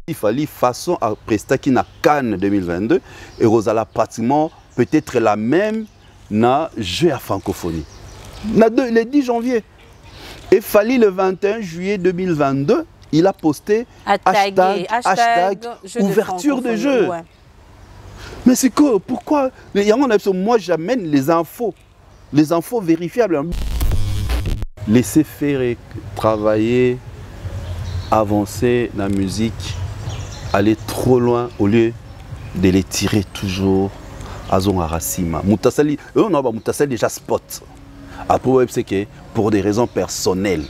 Il fallait façon à prester qui na Cannes 2022 et Rosala pratiquement peut-être la même na jeu à francophonie. Le 10 janvier. Et fallait le 21 juillet 2022, il a posté hashtag ouverture de jeu. Ouais. Mais c'est quoi? Pourquoi? Moi j'amène les infos vérifiables. Laissez faire travailler, avancer la musique, aller trop loin au lieu de les tirer toujours à Zon Arasima. Moutasali, on a Moutasali déjà spot. Après, c'est que pour des raisons personnelles.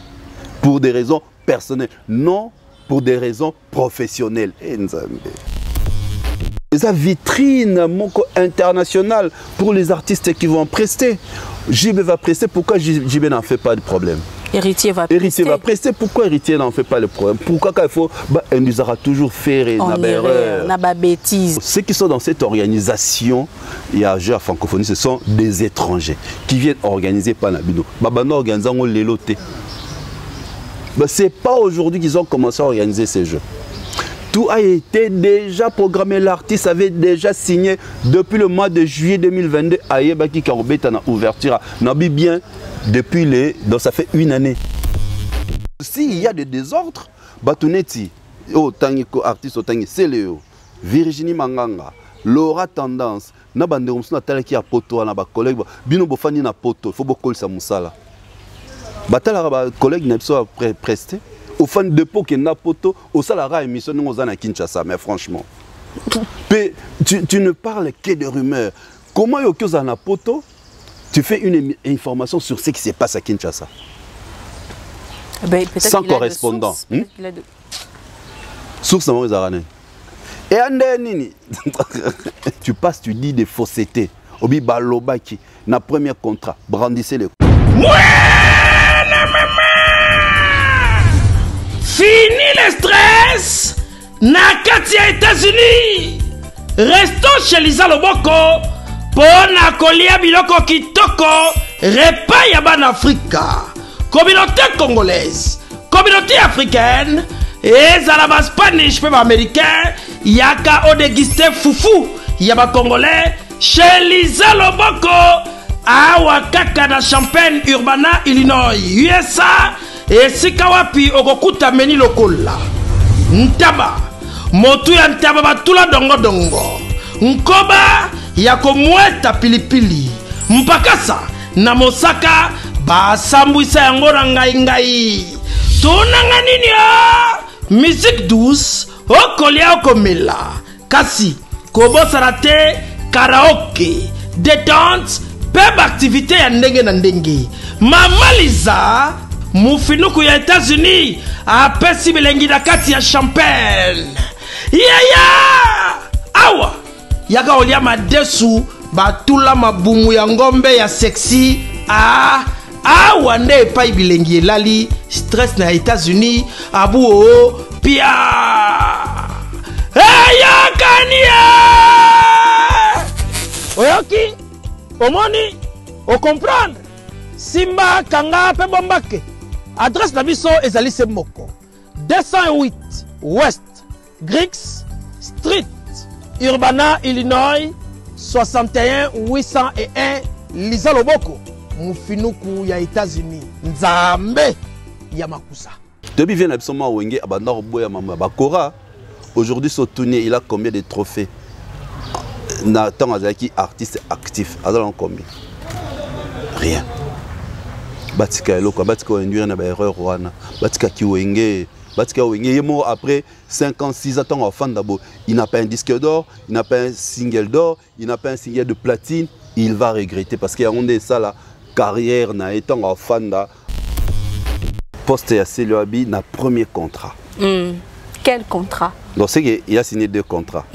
Pour des raisons personnelles. Non pour des raisons professionnelles. C'est vitrine internationale pour les artistes qui vont prester. JB va prester, pourquoi JB n'en fait pas de problème? Héritier va prester, pourquoi Héritier n'en fait pas le problème? Pourquoi qu'il faut, il nous aura toujours fait une erreur, une bêtise. Ceux qui sont dans cette organisation, il y a jeu à francophonie, ce sont des étrangers qui viennent organiser par Nabino. Babano organisant l'éloté. C'est pas aujourd'hui qu'ils ont commencé à organiser ces jeux. Tout a été déjà programmé, l'artiste avait déjà signé depuis le mois de juillet 2022 à Yebaki Karobet en ouverture. Nabi bien depuis donc ça fait une année. S'il y a des désordres, Batuneti, Taniko artiste c'est Léo, Virginie Manganga, Laura Tendance, Nabande Rumsuna Talaki a poto na ba collègue, Bino Bofani na poto, faut beaucoup ça musala. Batala ba collègue n'a pas presté. Au fan de pot qui n'a poto, au salaire émission nous aux Kinshasa, mais franchement, tu ne parles que de rumeurs. Comment tu as un poto, tu fais une information sur ce qui se passe à Kinshasa, sans correspondant. Source non Zarane. Et Andeni, tu passes, tu dis des faussetés. Obi Balobaki, na premier contrat, brandissez le. Fini le stress! Nakatia États-Unis! Restons chez Lisa Loboko pour Nakolia Biloko Kitoko, repas Yaban Africa. Communauté congolaise, communauté africaine, et Zalaba Spanish, peuple américain, Yaka Odegiste Foufou, Yaba Congolais, chez Lisa Loboko, Awakaka na Champaign, Urbana, Illinois, USA. Et si kawapi okokuta meni lokola ntaba motu ya ntaba batula dongo dongo nkoba ya komweta pilipili mpakasa na mosaka basambwisa yango na ngai tunanga nini musique douce okolia okomela kasi kobosana te karaoke détente peba activité ya ndenge na ndenge Mama Liza Mufinuku ya États-Unis a pesi bilengi na kati ya Champagne. Awa yaka olia madesu batula mabumu ya ngombe ya sexy. Awa nde epai bilengi elali stress na États-Unis abu pia. Kania oyoki omoni o comprendre Simba Kanga pe bombake. Adresse la biso ezali se moko 208 West Griggs Street Urbana Illinois 61 801 Lisa Loboko Mufinuku ya États-Unis Nzambe ya makusa. Depuis vient absolument Wenge abanda boya mama bakora. Aujourd'hui Sotouni il a combien de trophées? Na tant azaki artiste actif azalon combien? Rien. Batika eloko batika induire na ba erreur wana batika kiwenge batika wenge yemo après 5 ans 6 ans en fan d'abo il n'a pas un disque d'or, il n'a pas un single d'or, il n'a pas un single de platine, il va regretter parce qu'il y a onde ça la carrière na étant en fan da poste ya Seloabi na premier contrat. Quel contrat? Donc c'est qu'il a signé 2 contrats.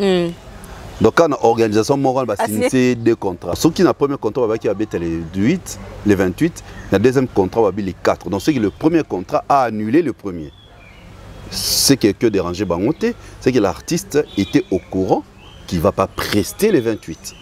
Donc quand l'organisation morale va signer 2 contrats. Ceux qui ont le premier contrat va être les 8, les 28, le deuxième contrat va être les 4. Donc c'est que le premier contrat a annulé le premier. Ce qui est que dérangé Bangote, c'est que l'artiste était au courant qu'il ne va pas prester les 28.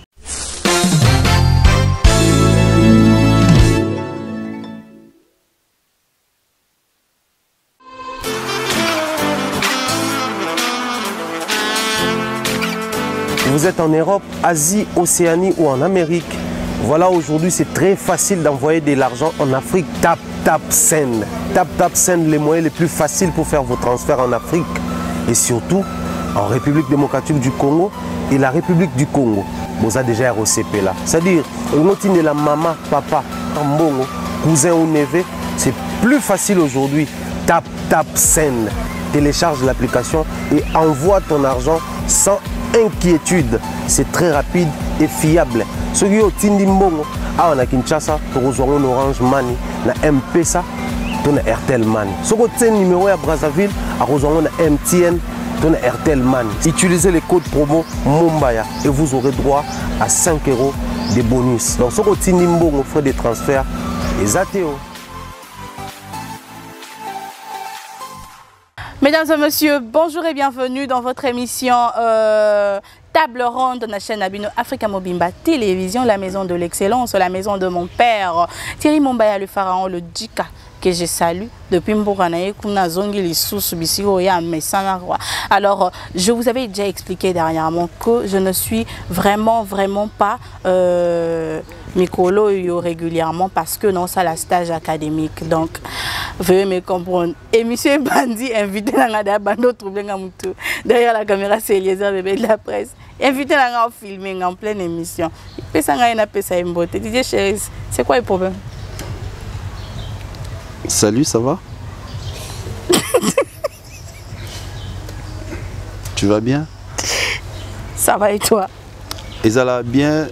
vous êtes en Europe, Asie, Océanie ou en Amérique, voilà, aujourd'hui c'est très facile d'envoyer de l'argent en Afrique. Tap Send. Tap Send, les moyens les plus faciles pour faire vos transferts en Afrique et surtout en République démocratique du Congo et la République du Congo. Vous avez déjà ROCP là. C'est-à-dire, on la maman, papa, mbongo, cousin ou neveu, c'est plus facile aujourd'hui. Tap Send. Télécharge l'application et envoie ton argent sans inquiétude. C'est très rapide et fiable. Ceux qui ont Tindi Mbongo, on a Kinshasa, on a Orange Money, on a M-Pesa, on a Airtel Money. Ceux qui ont numéro à Brazzaville, on a MTN, on a Airtel Money. Utilisez les codes promo Mumbaya et vous aurez droit à 5 € de bonus. Donc ceux qui ont Tindi Mbongo, frais de transfert, les ATO. Mesdames et messieurs, bonjour et bienvenue dans votre émission Table ronde de la chaîne Abino Africa Mobimba Télévision, la maison de l'excellence, la maison de mon père, Thierry Mumbaya, le pharaon, le Djika, que je salue depuis Mbouranaye, Kunazongi, les sous-subisiroya, Messanarwa. Alors, je vous avais déjà expliqué dernièrement que je ne suis vraiment pas Mikolo régulièrement parce que non, ça la stage académique. Donc, veuillez me comprendre. Et monsieur Bandi, invité dans la bande troublé derrière la caméra, c'est Eliezer bébé de la presse. Invité dans la filming en pleine émission. Il peut s'en aller une beauté. DJ Chéris, c'est quoi le problème? Salut, ça va? Tu vas bien? Ça va et toi? Et ça va bien,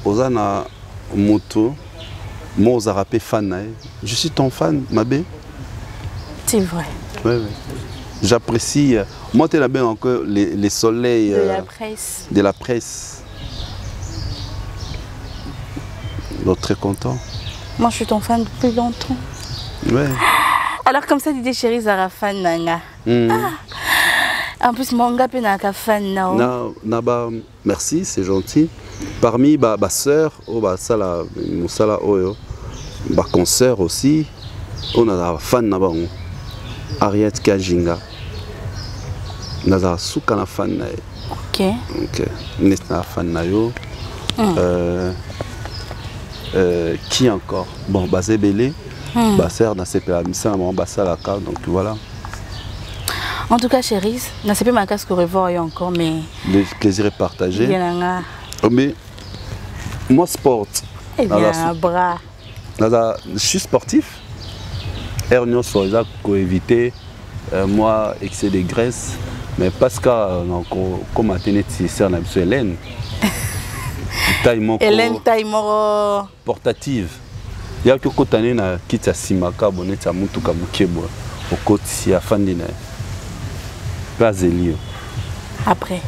Ozana Moto, moi Ozarapé fan. Je suis ton fan, ma belle. C'est vrai. Oui, oui. J'apprécie. Moi, tu es bien encore les soleils de la presse. De la presse. Donc, très content. Moi, je suis ton fan depuis longtemps. Ouais. Alors, comme ça, Didier Chéri, Zara fan nanga. En plus, mon gars, il est fan nao. Merci, c'est gentil. Parmi ma soeur, ça la, ma consoeur aussi, on a un fan naba, Ariet Kajinga. On a un soukana fan. Ok. Ok. N'est-ce fan nayo. Qui encore? Bon, Bazé Belé, Basser, Nasepé, Missa, Bassalaka, donc voilà. En tout cas, chérie, Nasepé ma casque revoir encore, mais. Le plaisir est partagé. Mais moi, sport. Eh bien, un bras. Je suis sportif. Ernio Soisa, pour éviter moi, excès de graisse. Mais parce que, comme à tenir, c'est un absolu Hélène. Hélène Taimoro portative. Il y a que quand on est quitte à Simaka, on est à Mutuka Mukebo, au côté à Fandina. Pas Zélio. Après.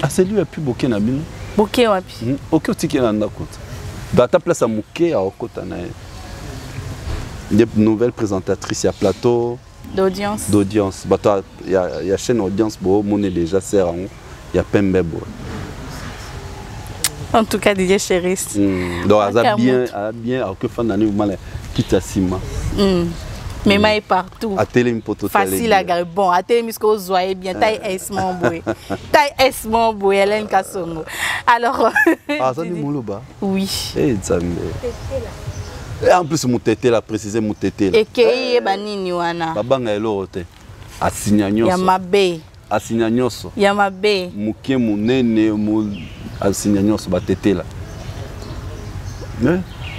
Ah, c'est lui a pu bouquer Nabino. Bouquet ou api. Ok, tu es là. Dans ta place à Mouké, à Okotana. Il y a de nouvelles présentatrices, il y a plateau. D'audience. D'audience. Il y a chaîne audience, on est déjà serré. Il y a Pembebo. En tout cas, DJ Chéris. Donc, elle a bien, alors que fan d'année, vous m'avez quitté à Sima. Mais moi, partout. À télé, facile à garder. Bon, à télé, vous voyez bien. Taille S, mon boué. Taille S, mon boué, Hélène Kassongo. Alors. Ah, ça, c'est Moulouba? Oui. Eh, ça me. Et en plus, Moutété, là, précisé Moutété. Et qui est Banini, Wana? Babanga, elle est à Signagnos. Yamabe. À Signagnos. Yamabe. Mouké, Mounene, Signagnos, Batété, là.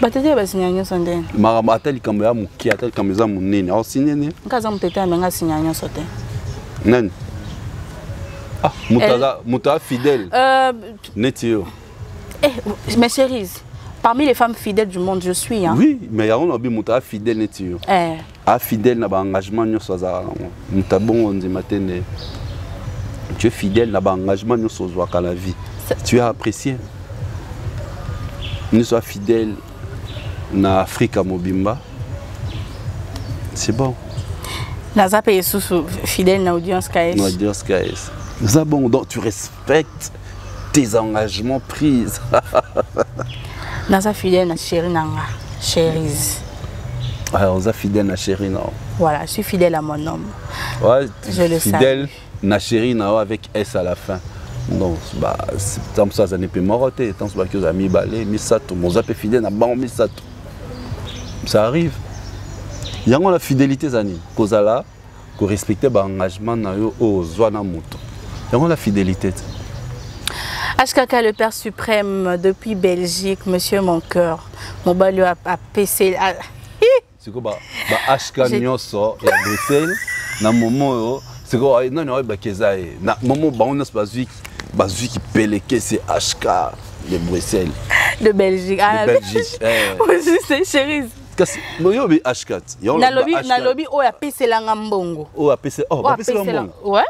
Batété, Signagnos, Sondén. Marabatel, comme ça, Mouké, Atel, comme ça, Mounene. Alors, Signagnos. Quand on t'était à Signagnos, Sondén. Non. Ah, Mouta fidèle. Netio. Eh, mes chéries, parmi les femmes fidèles du monde, je suis. Hein. Oui, mais il y a un Mouta fidèle, Netio. Ah, fidèle, n'a pas engagement, Mouta bon, on dit matin. Tu es fidèle, n'a pas engagement, nous sommes à la vie. Tu as apprécié. Nous sommes fidèles en Afrique à Mobimba. C'est bon. Nous sommes fidèles dans l'audience KS. L'audience KS. Nous avons donc tu respectes tes engagements pris. Nous sommes fidèles à Chéri Nanga. Chérise. Alors, nous sommes fidèles à Chéri Nanga. Voilà, je suis fidèle à mon homme. Ouais, je le fidèle à Chéri Nanga avec S à la fin. Donc, tant que ça n'est pas moroté, tant que vous avez mis balé, misato, mon zapé fidèle n'a pas misato. Ça arrive. Il y a la fidélité, Zani. Cause là, qu'on respecte l'engagement aux Zwana Moto. Il y a la fidélité. HKK, le Père suprême depuis Belgique, monsieur mon cœur, mon bas lui a PC. C'est quoi, HK Nyoso et à Bruxelles, dans le moment, c'est quoi, non, non, Bakézaï, dans le moment, on a ce qui pèle, c'est HK de Bruxelles. De Belgique. De Belgique. C'est chérie. Il y a HK. Il y a lobby où il y a PC Langambongo. Oh, PC Langambongo. Ouais.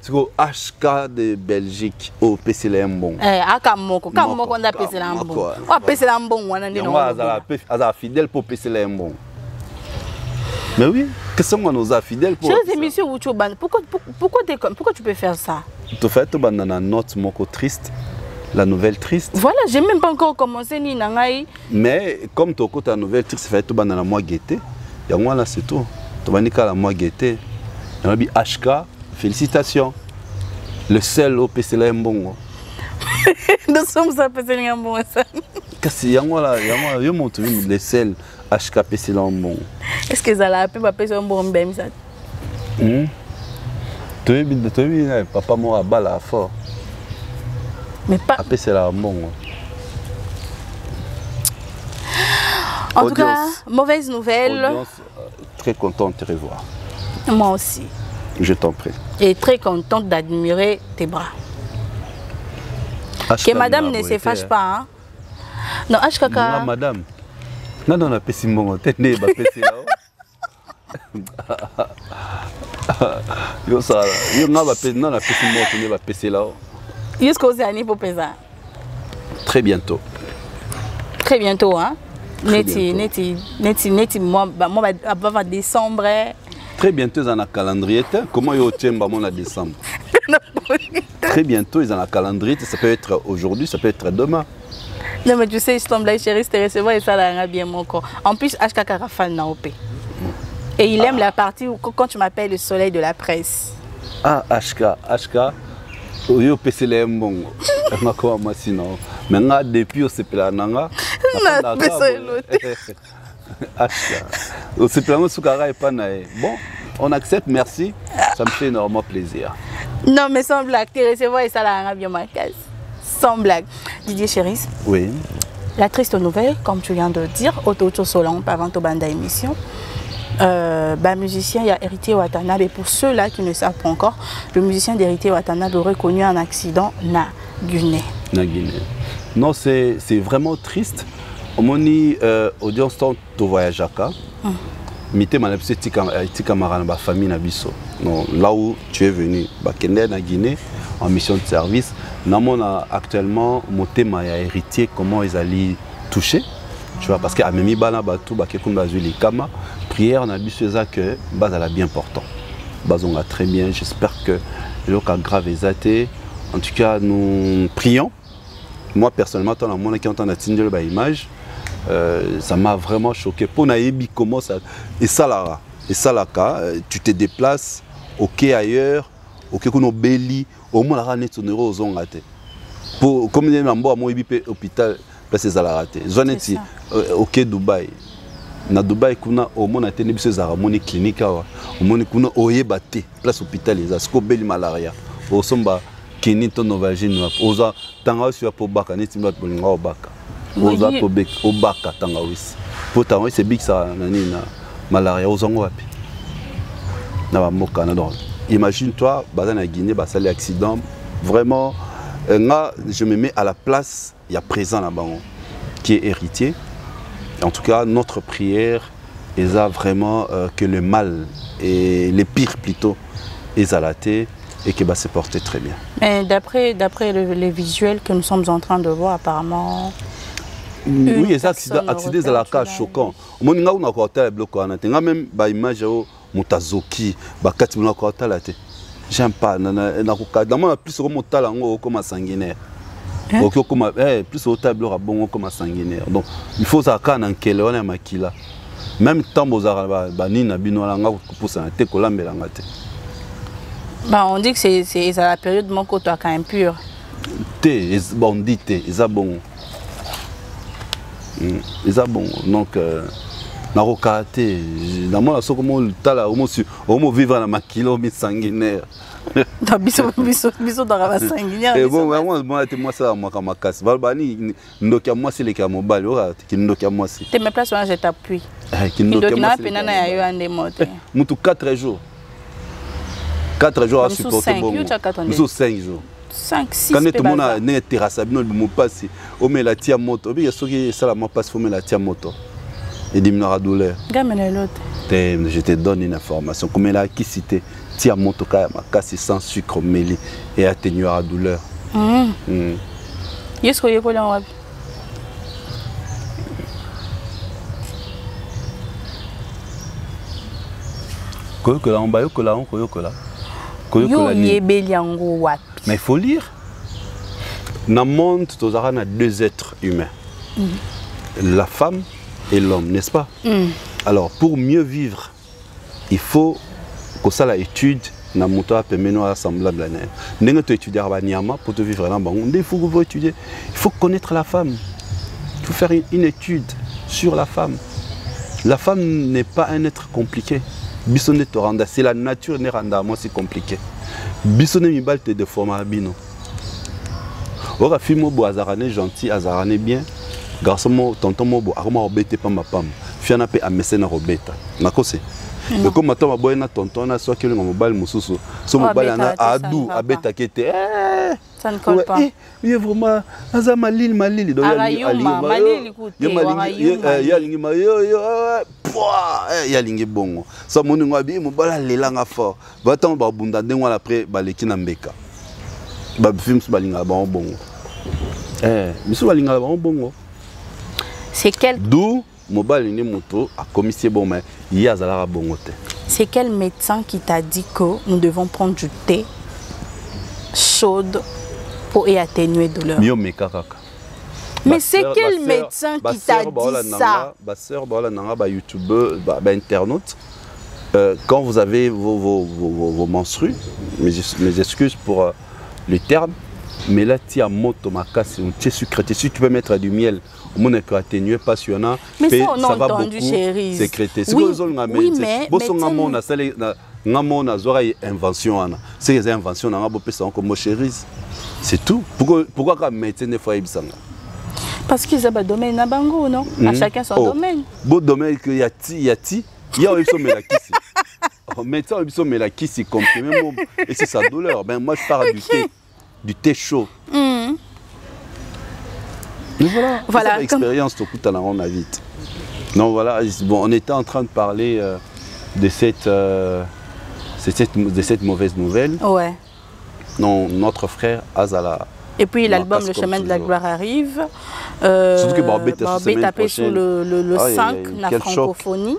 C'est quoi HK de Belgique au PC Lambon. Akamoko, on a PC Lambon. On a PC Lambon, on a dit non. On a fidèle pour PC Lambon. Mais oui, que sont nos fidèles pour. Chers émissions, pourquoi tu peux faire ça? Tu fais tout dans la note moko triste, la nouvelle triste. Voilà, j'ai même pas encore commencé ni nangai. Mais comme tu as la nouvelle triste, fait tout dans la mois gaieté. Il y a moi là c'est tout. Tu vas dire la mois gaieté. Il y a HK. Félicitations. Le seul au PCL Mbongo. Nous sommes à PCL Mbongo. Qu'est-ce qu'il y a là? Il y a le seul HK PCL Mbongo. Est-ce que ça l'a appelé PCL Mbongo? Tu as vu, papa m'a balle à fort. Mais pas. PCL Mbongo. En tout cas, mauvaise nouvelle. Audience, très content de te revoir. Moi aussi. Je t'en prie. Et très contente d'admirer tes bras. Que madame ne se fâche pas. Hein? Non, HKK. Non, madame. Non, non, pas si bon. Tête n'est pas PC là. Yo ça. Yo n'a pas PC. Non, pas si bon. Tu n'es pas PC là. Jusqu'au année pour peser. Très bientôt. Très bientôt, hein. Neti, moi, avant décembre. Très bientôt, ils ont un calendrier. Comment ils tiennent mon décembre? Très bientôt, ils ont un calendrier. Ça peut être aujourd'hui, ça peut être demain. Non, mais tu sais, je tombe là, chérie, c'était recevoir et ça l'a bien mon corps. En plus, HKK Rafal n'a pas. Et il aime la partie où, quand tu m'appelles le soleil de la presse. Ah, HK. Yo PCL Mbongo. Moi sinon. Maintenant, depuis, on s'est pris la nanga. Bon, on accepte, merci. Ça me fait énormément plaisir. Non, mais sans blague, tu recevoir et ça l'a bien ma case. Sans blague. Didier Chéris. Oui. La triste nouvelle, comme tu viens de dire, Otocho Solan, avant ton banda émission. Musicien, il y a Héritier Watanabe. Et pour ceux-là qui ne savent pas encore, le musicien d'Héritier Watanabe aurait connu un accident na Guinée. Non, c'est vraiment triste. Omoni audience tant to voyage aka. Mité manapse ti camarade ba famille na biso. Non, là où tu es venu, ba kende na Guinée en mission de service, namona actuellement motema ya héritier comment ils allaient toucher. Tu vois parce que amemi bana batu ba kekunda zuli kama prière na biso eza que bazala bien portant. Bazonga très bien, j'espère que le cas grave ezate. En tout cas, nous prions. Moi personnellement, dans le monde qui entend la image, ça m'a vraiment choqué. Pour naïbi comment ça et ça là, tu te déplaces au quai ailleurs, au quai qu'on obélit, au moins la net son euro aux ongate. Pour comme les membres à mon hôpital, place ça la raté. Zoneti au quai Dubaï. Na Dubaï kuna au moins a tenu ces aramoni clinique au moins kuna oyebate place hôpital les asko beli malaria. Au somba Kenito Novagine oza tanga sur pour baka neti mbat bolinga obaka. Oza pour bek obaka tanga wisi. Pour tanga c'est big ça nani na malaria ozango wapi. Na ba moka na donc. Imagine-toi baza na Guinée ba sali accident vraiment je me mets à la place il y a présent là-bas qui est héritier. En tout cas, notre prière est vraiment que le mal et les pires plutôt est alaté et que se porter très bien. Mais d'après les visuels que nous sommes en train de voir, apparemment. Oui, les accidents sont à la cas choquants. On a un côté bloqué, on a même des images où mutazoki, bakati on a côté là. J'aime pas. Dans mon plus sur mon talent comme sanguinaire. Plus au tableau bon comme sanguinaire. Donc il faut ça quand on quel on a makila. Même temps bozara banina binolanga pour ça te kolambelanga te. Bah, on dit que c'est à la période de mon côté quand même pur. Té, bandit, ils bon. Ils bon. Donc, na rokate, na moi so comment tala homo vivre na makilo mi sanguinaire. Na biso dans la sanguinaire. Et bon, moi ça moi comme casse. Balbani ndokia moi c'est les cas mobile, qui ndokia moi c'est. Te me place je t'appuie. Qui ndokia moi. Penana ya yo ande mote. Mutu 4 jours. 4 jours à supporter bon. Nous 5 jours. 5 6 quand tout le monde a né terrasse bino le passe o met la tia moto bi so ki ça la moi passe faut mettre la tia moto et diminuer la douleur gamene l'autre je te donne une information comme là qui cité tia moto ka ma casse sans sucre mêlé et atténuer la douleur yesko yeko la wapi que là on ba yo là on ko là yo yebeli yango wapi. Mais il faut lire. Dans le monde, nous avons 2 êtres humains. La femme et l'homme, n'est-ce pas? Alors, pour mieux vivre, il faut que ça l'étude na moto a permis nous semblable. N'engue tu étudier Niama pour te vivre là bas. Il faut étudier. Il faut connaître la femme. Il faut faire une étude sur la femme. La femme n'est pas un être compliqué. Bisonne te renda, c'est la nature n'est renda moi c'est compliqué. Bisonne mi balle te déforme à bino. Ora fimo bo azarane gentil, azarane bien. Garçon mo tonton mo bo arma obete pa ma pam. Fiana pe amesena robeta. Nakose. Mais comme maintenant ma boyna tonton na soit que le mobile mususu. So mobile na adu abeta kete. Ça ne colle pas. Oui vraiment aza malil do ya lingi bongo. Ça moni ngwabi mobala lelanga fort. Va tant ba bunda ndengwa après baleki na mbeka. Ba films balinga ba bongo. Miso balinga ba bongo. C'est quel d'où mobile ni moto a commissaire bon mais il y a zala bongo te. C'est quel médecin qui t'a dit que nous devons prendre du thé chaude pour y atténuer douleur? Mais c'est quel médecin qui t'a dit ça? Ma soeur, ma youtubeur, ma internaute, quand vous avez vos menstrues, mes excuses pour le terme, mais là tu as moto ma casse, tu es sucré, si tu peux mettre du miel, on est atténué, passionnant, mais ça on a entendu chérie. Sécrété. Oui, mais invention, c'est les inventions, on a beau ça comme chérie. C'est tout. Pourquoi quand médecin ne fait pas? Parce qu'ils ont un domaine à Bango, non? À chacun son domaine. Bon domaine que y a aussi mais la kissi. Médecin aussi mais la kissi comprimé et c'est sa douleur. Ben moi je parle du thé chaud. Mais voilà. L'expérience tout à l'heure on a vite. Non voilà, bon on était en train de parler de cette mauvaise nouvelle. Ouais. Non, notre frère Azala. Et puis l'album Le Chemin de la Gloire arrive. Surtout que Barbet tapé sur le 5, la francophonie.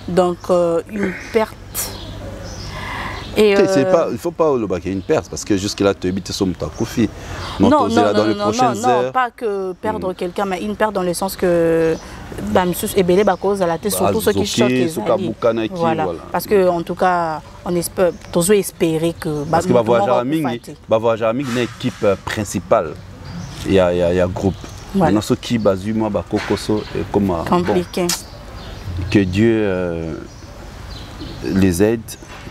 Donc une perte. Et il ne faut pas le baquer une perte parce que jusque-là, tu habites sur ta Koufi. Non, pas que perdre quelqu'un, mais une perte dans le sens que et Belé cause à la tête, surtout ceux qui choquent les alliés. Voilà. Parce que en tout cas, on espère, tous espérer que. Parce que Bavois Jamig n'est équipe principale. Il y a groupe. Maintenant, ceux qui basent moi, Kokoso et comme. Compliqué. Que Dieu les aide.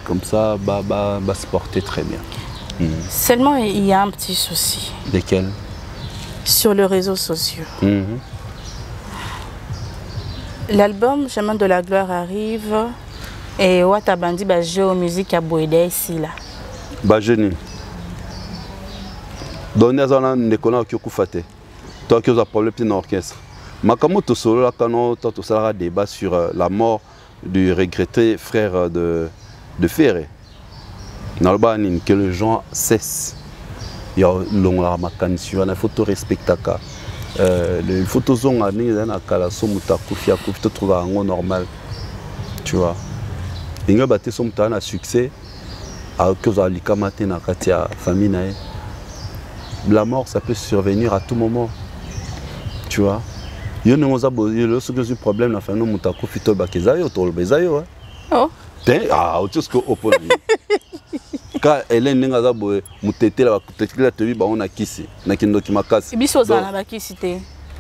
Comme ça, va se porter très bien. Seulement, il y a un petit souci. Lesquels? Sur les réseaux sociaux. L'album Chemin de la Gloire arrive et Watabandi Géomusique a boédé ici là. Bajeni. Donner à un école qui a toi qui as un problème dans l'orchestre. Makamoto solo là quand on a débat sur la mort du regretté frère de Ferré. Que les gens cessent. Il y a l'ongla makansu, il faut te respecter. Les photos sont à la somuta kufia kufito trouver un normal. Tu vois. Il y a battu son temps à succès. À cause de l'ikamate na katia famille. La mort ça peut survenir à tout moment. Tu vois. Il y a un problème la famille muta kufito bakezayo tolbezayo. Oh. Ah, autre chose que opposé. Quand Hélène Nengaza boye mutete la kutekila tebi ba on a kisi na kindoki makasi. Biso za na ba kisi te.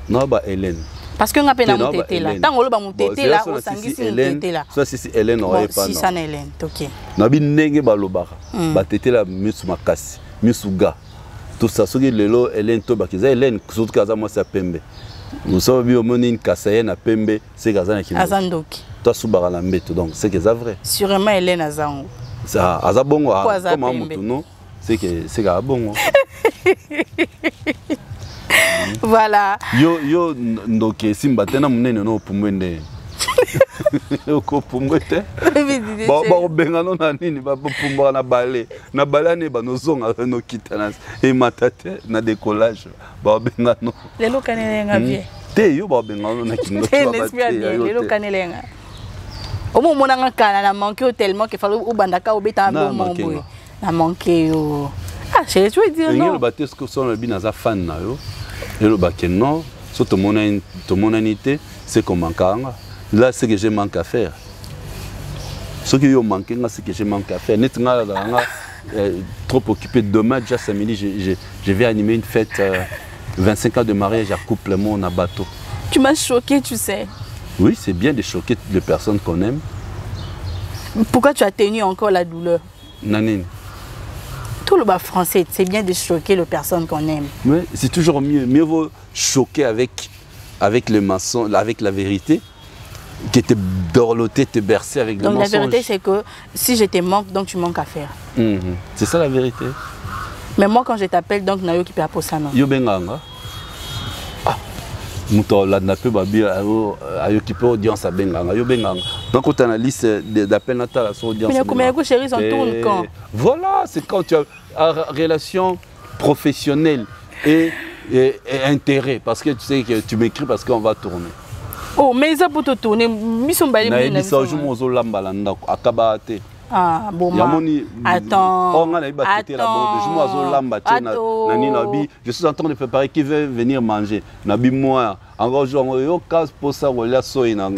Non ba Hélène. Parce que on appelle la mutete là. Tant on le ba mutete là au sangisi mutete là. Ça si Hélène aurait pas non. Si ça Hélène, OK. Na bi ndenge ba lobaka. Ba tete la misu makasi, misu ga. Tout ça ce que lelo Hélène to ba kiza Hélène surtout kaza moi sa pembe. Nous sommes bien au monde une kasaye na pembe c'est kaza na kindoki. Azandoki. Toi subara na mbeto donc c'est que ça vrai. Sûrement Hélène azango. Ça azabongo comme un mutuno c'est que c'est bongo. Voilà. Yo donc simba tena munene no pumwende. Ko pumwete. Ba benga no na nini ba pumba na balé. Na balane ba no zonga no kitana et matate na décollage. Ba benga no. Lelo kanelenga bien. Te yo ba benga no na kingo ba te. Lelo kanelenga. Au moment où on a manqué tellement qu'il fallait au bandaka au béta un bon a manqué ah je veux dire non. Le baptême que sont le binaza fan na yo. Et le baké non, surtout mon humanité, c'est qu'on manque à là c'est que je manque à faire. Ce que yo manqué c'est que je manque à faire. Net trop occupé demain déjà samedi je vais animer une fête 25 ans de mariage à couple mon à bateau. Tu m'as choqué, tu sais. Oui, c'est bien de choquer les personnes qu'on aime. Pourquoi tu as tenu encore la douleur? Nanine. Tout le bas français, c'est bien de choquer les personnes qu'on aime. Oui, c'est toujours mieux. Mieux vaut choquer avec le mensonge, avec la vérité, que te dorloter, te bercer avec le mensonge. Donc la vérité, c'est que si je te manque, donc tu manques à faire. C'est ça la vérité. Mais moi, quand je t'appelle, donc Nayo qui peut appeler ça non. Yo benganga. Muto la na pe babi occupé audience à benganga yo benganga donc quand tu as la liste d'appels natal à son audience mais combien de chéris on tourne quand voilà c'est quand tu as relation professionnelle et intérêt parce que tu sais que tu m'écris parce qu'on va tourner oh mais ça pour te tourner misomba na ça jour mozo lambala ndako akabate ah bon attends je suis en train de préparer qui veut venir manger nabi moi encore jour yo casse pour ça voilà soy na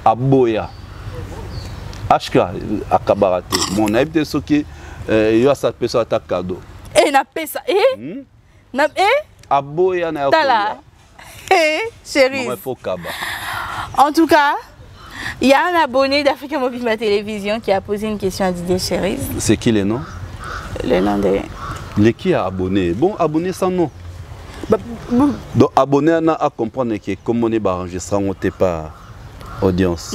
aboya ashka akabarate mon habité ce qui yo ça peut ça ta cadeau et na pesa na aboya na tala chérie en tout cas il y a un abonné d'Africa Mobimba Télévision qui a posé une question à Didier Chéris. C'est qui le nom? Le nom de... Le qui a abonné? Bon, abonné sans nom. Donc, abonné à comprendre que comme on est enregistré, on n'est pas audience.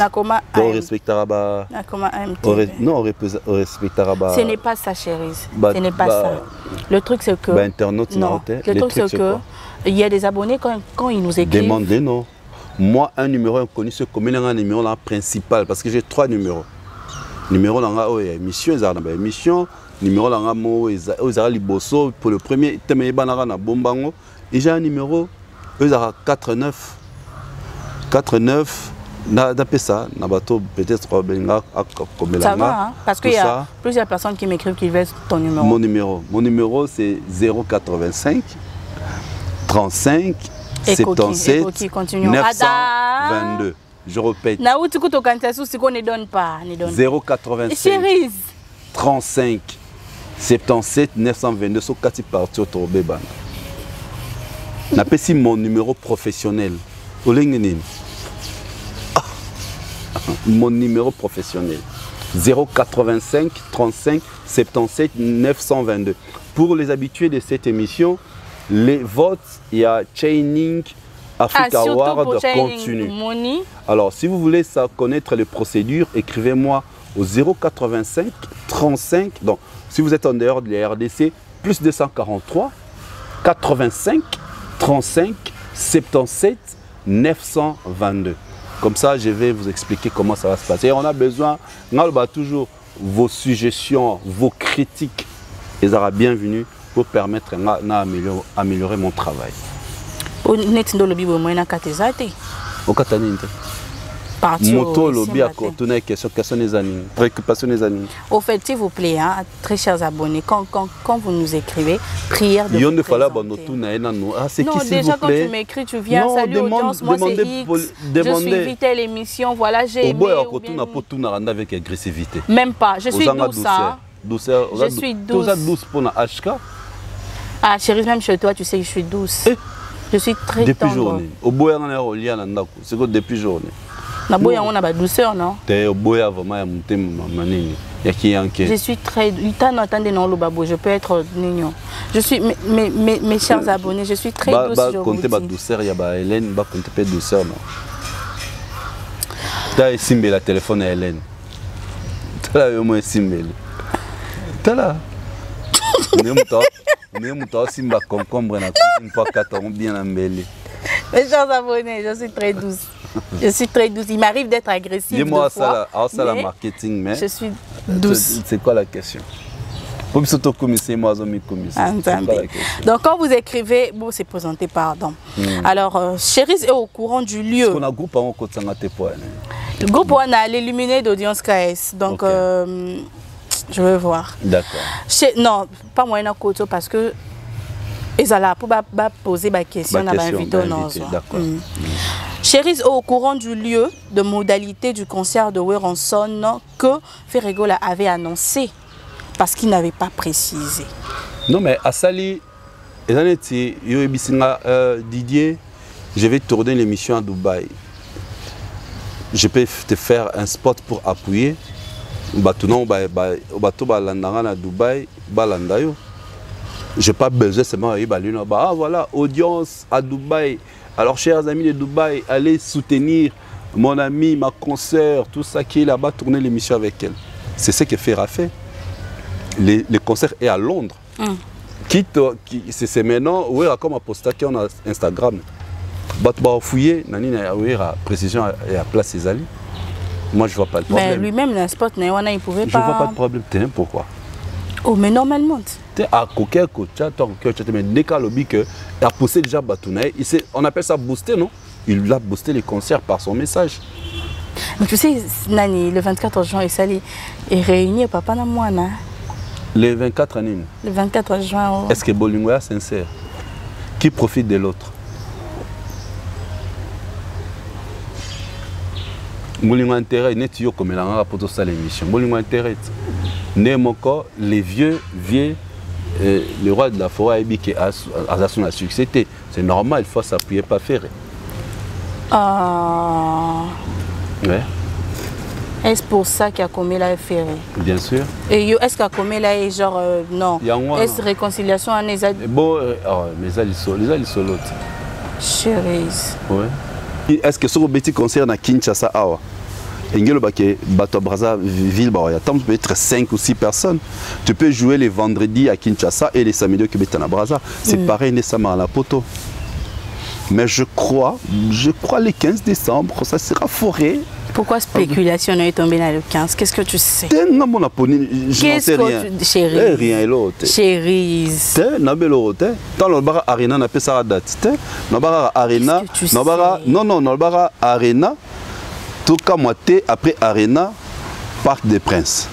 On respectera pas. Non, on respectera pas. Ce n'est pas ça, Chéris. Ce n'est pas ça. Le truc, c'est que... Internaute, non. Le truc, c'est que... Il y a des abonnés quand ils nous écrivent... Demandez, non. Moi, un numéro inconnu, c'est comme un numéro là, principal, parce que j'ai 3 numéros. Numéro là, émission, numéro là, liboso pour le premier, bombango. Et j'ai un numéro, 49. 49, ça, peut-être ça va, hein, parce qu'il y a plusieurs personnes qui m'écrivent qui veulent ton numéro. Mon numéro, c'est 085 35 77 922. Je répète. 085 35 77 922. So kati parti au Bébana. N'appelle mon numéro professionnel. Mon numéro professionnel. 085 35 77 922. Pour les habitués de cette émission, les votes, il y a Chaining Africa Award continue. Alors, si vous voulez connaître les procédures, écrivez-moi au 085 35. Donc, si vous êtes en dehors de la RDC, plus 243 85 35 77 922. Comme ça, je vais vous expliquer comment ça va se passer. Et on a besoin, toujours vos suggestions, vos critiques. Ils seront bienvenus pour permettre d'améliorer mon travail. Moto lobby à tourner question des années, préoccupation des années. Au fait, s'il vous plaît, hein, très chers abonnés, quand vous nous écrivez, prière de vous présenter. Non, déjà quand tu m'écris, tu viens, salut audience, moi c'est X, je suis l'émission, voilà, j'ai aimé. Avec agressivité. Même pas, je suis douce, hein. douceur. Je suis douce. Tout ça douce pour la HK. Ah, chérie, même chez toi, tu sais que je suis douce. Je suis très depuis tendre. Journée. Au boya on est au lien ndako. C'est que depuis journée. Na boya on a ba douceur, non? T'es au boya vraiment ya mutema manini. Ya ki yanke. Je suis très attendez non le babo, je peux être mignon. Je suis mes chers abonnés, je suis très douce aujourd'hui. Compter ba douceur ya ba Hélène, ba compter pas douceur non. T'as esimbé la téléphone à Hélène. T'as là au moins esimbé. T'as là. On simba concombre na cuisine pour 4 ans bien embellé. Mes chers abonnés, je suis très douce. Je suis très douce. Il m'arrive d'être agressive. Dis-moi ça, la marketing, mais je suis douce. C'est quoi la question? Donc quand vous écrivez, bon c'est présenté, pardon. Alors, Chérise est au courant du lieu. On a groupe en côté le groupe on a l'illuminé d'audience KS. Donc je veux voir. D'accord. Non, pas moi na côté parce que ils allaient pour poser ma question à l'invité. D'accord. Chérise est au courant du lieu, de modalité du concert de Weranson que Ferregola avait annoncé parce qu'il n'avait pas précisé. Non mais à Sali, Didier, je vais tourner l'émission à Dubaï. Je peux te faire un spot pour appuyer. Je n'ai pas besoin seulement de ah voilà, audience à Dubaï. Alors chers amis de Dubaï, allez soutenir mon ami, ma consoeur, tout ça qui est là-bas, tourner l'émission avec elle. C'est ce que Ferra fait. Le concert est à Londres. C'est maintenant, oui, comme apostat qui on a Instagram. Bah fouiller, nani na précision et à place ses alliés. Moi je vois pas le problème. Mais lui-même le spot, il pouvait pas. Je vois pas de problème. Pourquoi? Oh mais normalement. À coquet, mais dès qu'il a que il a poussé déjà Batounaï, on appelle ça booster, non? Il a boosté les concerts par son message. Mais tu sais, Nani, le 24 juin, il est réuni papa na moi. Le 24 années. Le 24 juin. Oh. Est-ce que Bolingo est sincère? Qui profite de l'autre? Bolingo intérêt, n'est pas comme il a pour tout ça l'émission. Bolingo intérêt. Les vieux, le roi de la forêt qui a son succès. C'est normal, il faut s'appuyer, pas faire. Ouais. Est-ce pour ça qu'il a commis la ferré? Bien sûr. Et est-ce qu'il a commis la genre non? Est-ce réconciliation à Nézad? Bon, mais les solos. Chérise. Ouais. Est-ce que ce petit concert à Kinshasa awa? Bato Brazzaville, il peut être 5 ou 6 personnes. Tu peux jouer les vendredis à Kinshasa et les samedis au Brazza. C'est pareil, à la poto. Mais je crois le 15 décembre, ça sera forêt. Pourquoi spéculation est tombée dans le 15? Qu'est-ce que tu sais? Je n'en sais rien. Chérie. Rien et l'autre. Chérie. Dans le bar Arena, on appelle ça la date. Dans le bar Arena, non, Arena. Tout comme moi, après Arena, Parc des Princes.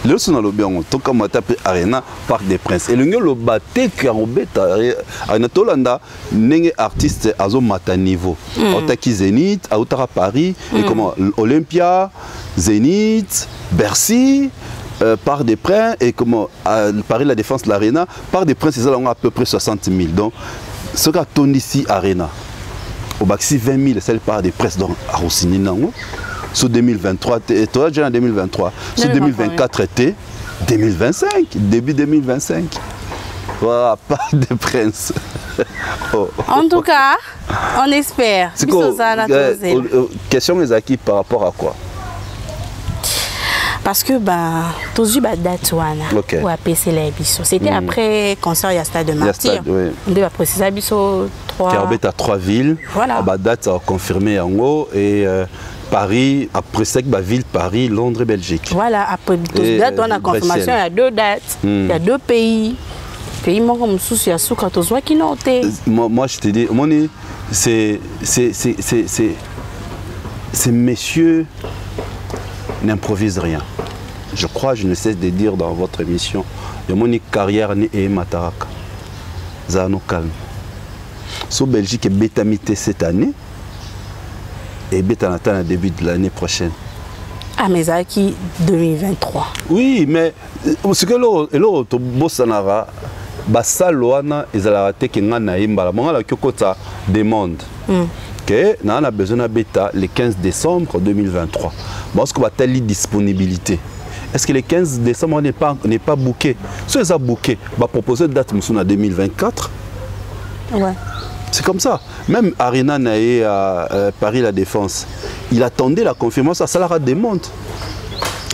Le son dans le bien, tout comme moi, après Arena, Parc des Princes. Et le mieux, le bâté qui a embêté, Arena Tolanda, n'est artiste à son niveau. Autaki Zénith, Autara Paris, et comment Olympia, Zénith, Bercy, Parc des Princes, et comment Paris la Défense, l'Arena, Parc des Princes, c'est à peu près 60 000. Donc, ce qu'a tourné ici, Arena. Au Baxi 20 000, c'est le Parc des Princes donc à Roussini. Sur 2023, et toi déjà en 2023. Sur 2024, était 2025, début 2025. Voilà, Parc des Princes. Oh. En tout cas, on espère. C'est quoi? Question les acquis par rapport à quoi? Parce que tous les date ou à PC la biso. C'était après concert il y a Stade de Martyr. On doit préciser biso 3. Qui à 3 villes. Voilà. La date a confirmé en haut et Paris après ça ville Paris, Londres, Belgique. Voilà, après tous dates on a confirmation, il y a 2 dates, il y a 2 pays. Pays moi comme souci à sous quand on qui noté. Moi je te dis ces messieurs n'improvisent rien. Je crois, je ne cesse de dire dans votre émission, il y a une carrière ni et mataraka. Zano calme. Sur Belgique est bétamité cette année et bétanatan au début de l'année prochaine. Ah, mais ça qui 2023. Oui, mais ce que l'autre bossanara, basaloana ezalaka te kenga na imbala. Monga la kyokota demande. Que on a besoin de bêta le 15 décembre 2023. Parce que va telle disponibilité. Est-ce que le 15 décembre n'est pas booké? Si ils ont booké, va proposer une date en 2024. Ouais. C'est comme ça. Même Arena Naé à Paris La Défense, il attendait la confirmation. Ça leur demande.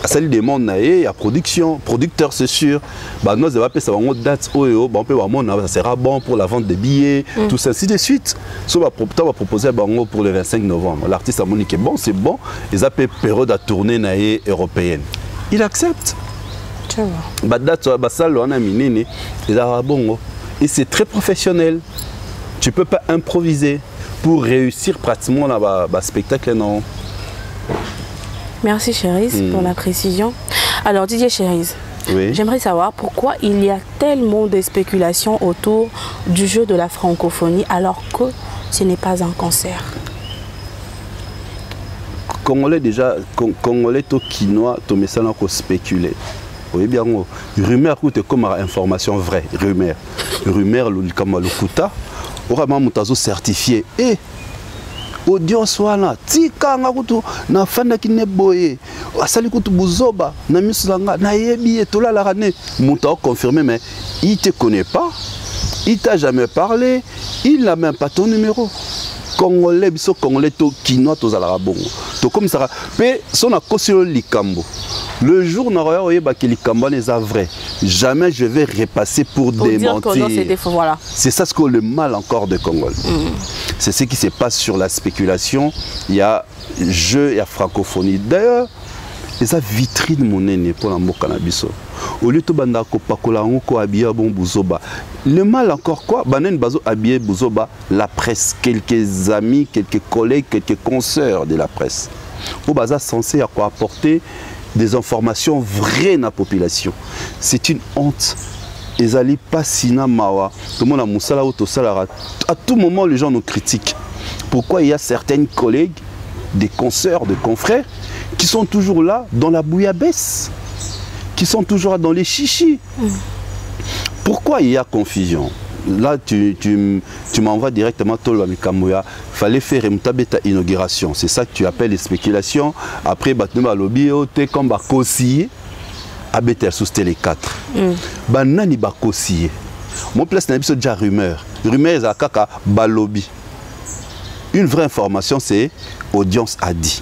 Ça lui demande Naé, il y a production, producteur c'est sûr. Bah nous on va payer ça une date ça sera bon pour la vente des billets, tout ça ainsi de suite. So va proposer pour le 25 novembre. L'artiste a monique bon, c'est bon. Ils appellent période à tourner Naé européenne. Il accepte. Tu vois. Bah date bah ça on a minini, il a bon. Et c'est très professionnel. Tu ne peux pas improviser pour réussir pratiquement le spectacle, non. Merci Cherise pour la précision. Alors Didier Cherise, oui. J'aimerais savoir pourquoi il y a tellement de spéculations autour du jeu de la francophonie alors que ce n'est pas un concert. Congolais déjà, Congolais to Kinois, to messana ko spéculer. Oui bien, rumeur coûte comme information vraie, rumeur comme le kuta. Vraiment mutazo certifié et audience wana tika ngakutu na fanda kine boye asali kutu buzoba na misulanga na yebi etola la rane muta confirmé mais il te connaît pas, il t'a jamais parlé, il n'a même pas ton numéro. Congolais biso Congolais to kinois to zala bongo to comme ça pe son a kosilo likambo. Le jour n'a rien oyeba que likambo n'est pas vrai. Jamais je vais repasser pour démentir. Voilà. C'est ça ce que le mal encore de Congo. C'est ce qui se passe sur la spéculation. Il y a jeu, il y a francophonie. D'ailleurs, les vitrines monnaie pour la cannabis. Au lieu de banda ko pakola ko habiller bon buzoba. Le mal encore quoi? Banen bazo habiller buzoba la presse, quelques amis, quelques collègues, quelques consoeurs de la presse. Au baza censé à quoi apporter des informations vraies dans la population. C'est une honte. Ils n'allaient pas sina mawa. Tout le monde a moussala ou tosalara. À tout moment, les gens nous critiquent. Pourquoi il y a certains collègues, des consoeurs, des confrères, qui sont toujours là dans la bouillabaisse, qui sont toujours là dans les chichis. Pourquoi il y a confusion? Là, tu m'envoies directement Tolo Mikamouya. Il fallait faire une inauguration. C'est ça que tu appelles les spéculations. Après, tu vas lobby, tu es comme Bakossi, à Betel sous Télé 4. Banani Bakossi. Mon place n'est pas déjà rumeur. Rumeur, c'est kaka balobi. Une vraie information, c'est audience a dit.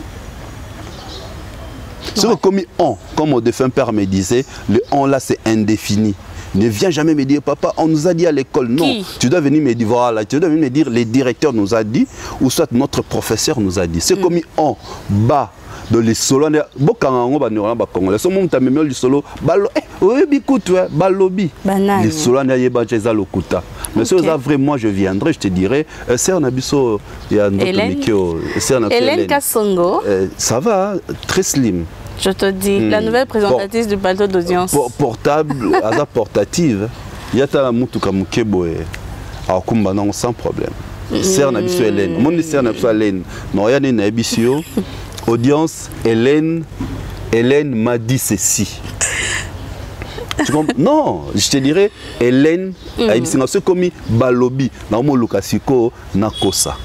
C'est comme on, comme mon défunt père me disait, le on là c'est indéfini. Ne viens jamais me dire, papa, on nous a dit à l'école. Non, tu dois venir me dire, voilà, tu dois venir me dire, le directeur nous a dit, ou soit notre professeur nous a dit. C'est comme on bas dans les solos. Les solos, balobi. Les solos, mais si vous avez moi je viendrai, je te dirai, Hélène Kassongo. Ça va, très slim. Je te dis, la nouvelle présentatrice du plateau d'audience. Portable, portative. Il y a ta mutuka mukebo alors comme sans problème. Serre na biso Hélène. Mon serre na biso Hélène. Non, il y a une émission. Audience Hélène m'a dit ceci. Tu comprends? Non, je te dirais Hélène c'est comme balobi na mo lukasiko na kosa.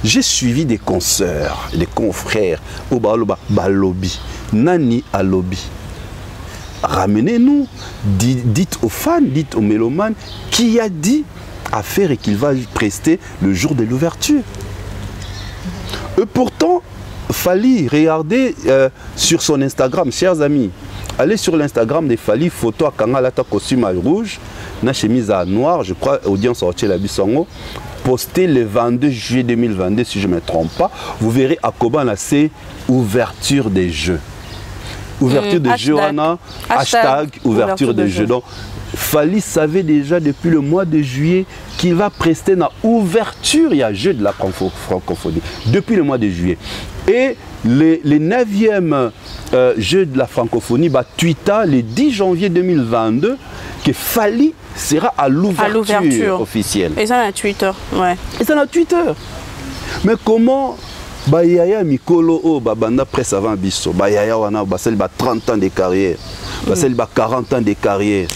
J'ai suivi des consoeurs, des confrères au balobi, nani à lobby. Ramenez-nous, dites aux fans, dites aux mélomanes qui a dit à faire et qu'il va prester le jour de l'ouverture. Et pourtant, Fally, regardez sur son Instagram, chers amis, allez sur l'Instagram de Fally, photo à Kangalata costume à rouge, na chemise à noir, je crois, audience sortie la Bissongo. Posté le 22 juillet 2022, si je ne me trompe pas, vous verrez à Koban, c'est ouverture des jeux. Ouverture des jeux, hashtag ouverture des jeux. Donc, Fally savait déjà depuis le mois de juillet qu'il va prester dans ouverture, il y a jeu de la francophonie, depuis le mois de juillet. Et le 9e jeu de la francophonie, Twitter, le 10 janvier 2022, que Fally sera à l'ouverture officielle. Et ça, on a Twitter, ouais. Et ça, on a Twitter. Mais comment Ba yaya mikolo o babanda presse avant biso. Ba yaya wana basel ba 30 ans de carrière. Basel ba 40 ans de carrière.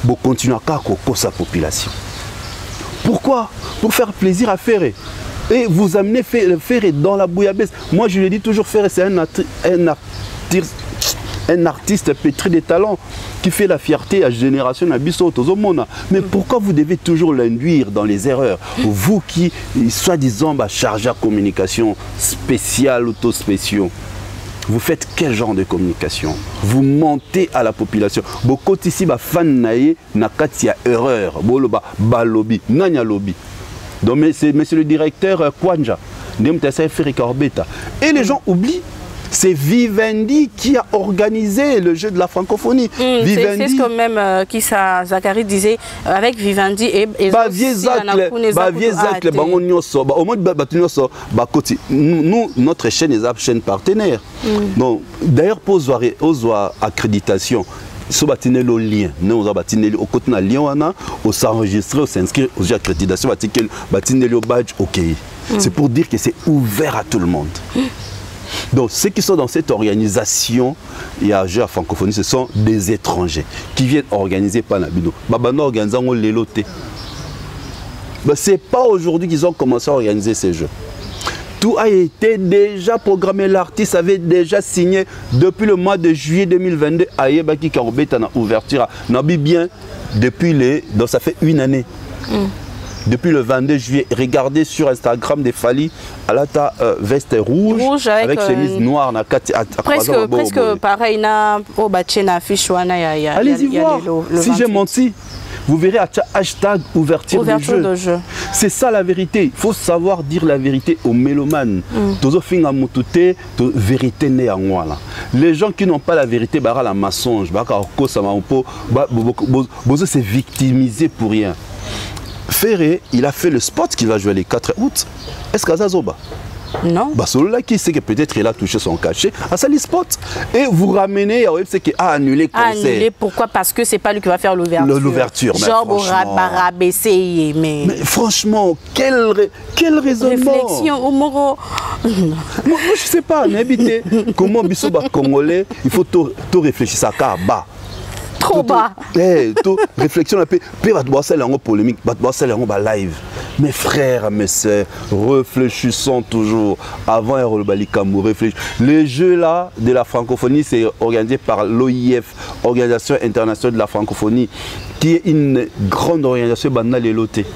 Bo continuer à coco sa population. Pourquoi? Pour faire plaisir à Ferré. Et vous amenez Ferré dans la bouillabaisse. Moi je le dis toujours, Ferré c'est un artiste pétri de talent qui fait la fierté à génération Abisso Tozomona. Mais pourquoi vous devez toujours l'induire dans les erreurs? Vous qui, soi-disant, chargé à communication spéciale, auto-spéciaux, vous faites quel genre de communication? Vous mentez à la population. Beaucoup ici, fan naïe, nakatia erreur, boloba, balobi, nanya lobby. Donc, c'est monsieur le directeur Kwanja, et les gens oublient. C'est Vivendi qui a organisé le jeu de la francophonie. C'est ce que même Kissa Zakari disait avec Vivendi et nous, notre chaîne est une chaîne partenaire. D'ailleurs, pour avoir accréditation, si vous avez le lien, nous avons lien, on s'enregistre, on s'inscrit aux accréditations, on a le badge, ok. C'est pour dire que c'est ouvert à tout le monde. Donc, ceux qui sont dans cette organisation, il y a Jeux à francophonie, ce sont des étrangers qui viennent organiser par Nabino. Babano organisant les lotés. Ce n'est pas aujourd'hui qu'ils ont commencé à organiser ces jeux. Tout a été déjà programmé. L'artiste avait déjà signé depuis le mois de juillet 2022 à Yebaki Karobeta na ouverture. Nabi bien depuis donc ça fait une année. Depuis le 22 juillet, regardez sur Instagram des Fali, Alata veste rouge avec chemise noire. Presque pareil, allez-y voir. Si j'ai menti, vous verrez à hashtag ouverture de jeu. C'est ça la vérité. Il faut savoir dire la vérité aux mélomanes. Les gens qui n'ont pas la vérité, la mensonge, c'est victimisé pour rien. Ferré, il a fait le spot qu'il va jouer le 4 août. Est-ce qu'à Zazoba? Non. Celui-là qui sait que peut-être il a touché son cachet à ça les spots. Et vous ramenez à c'est qu'il a annulé le concert. Annulé, pourquoi? Parce que c'est pas lui qui va faire l'ouverture. L'ouverture. Genre rabaisser, mais franchement, quel raisonnement. Réflexion au moro. Moi je sais pas, n'habitez comment Bissoba Congolais, il faut tout réfléchir ça car bas. Trop bas. Réflexion un peu polémique, live. Mes frères, mes sœurs, réfléchissons toujours avant réfléchir. Les jeux là de la francophonie, c'est organisé par l'OIF, Organisation internationale de la francophonie, qui est une grande organisation banale et lotée.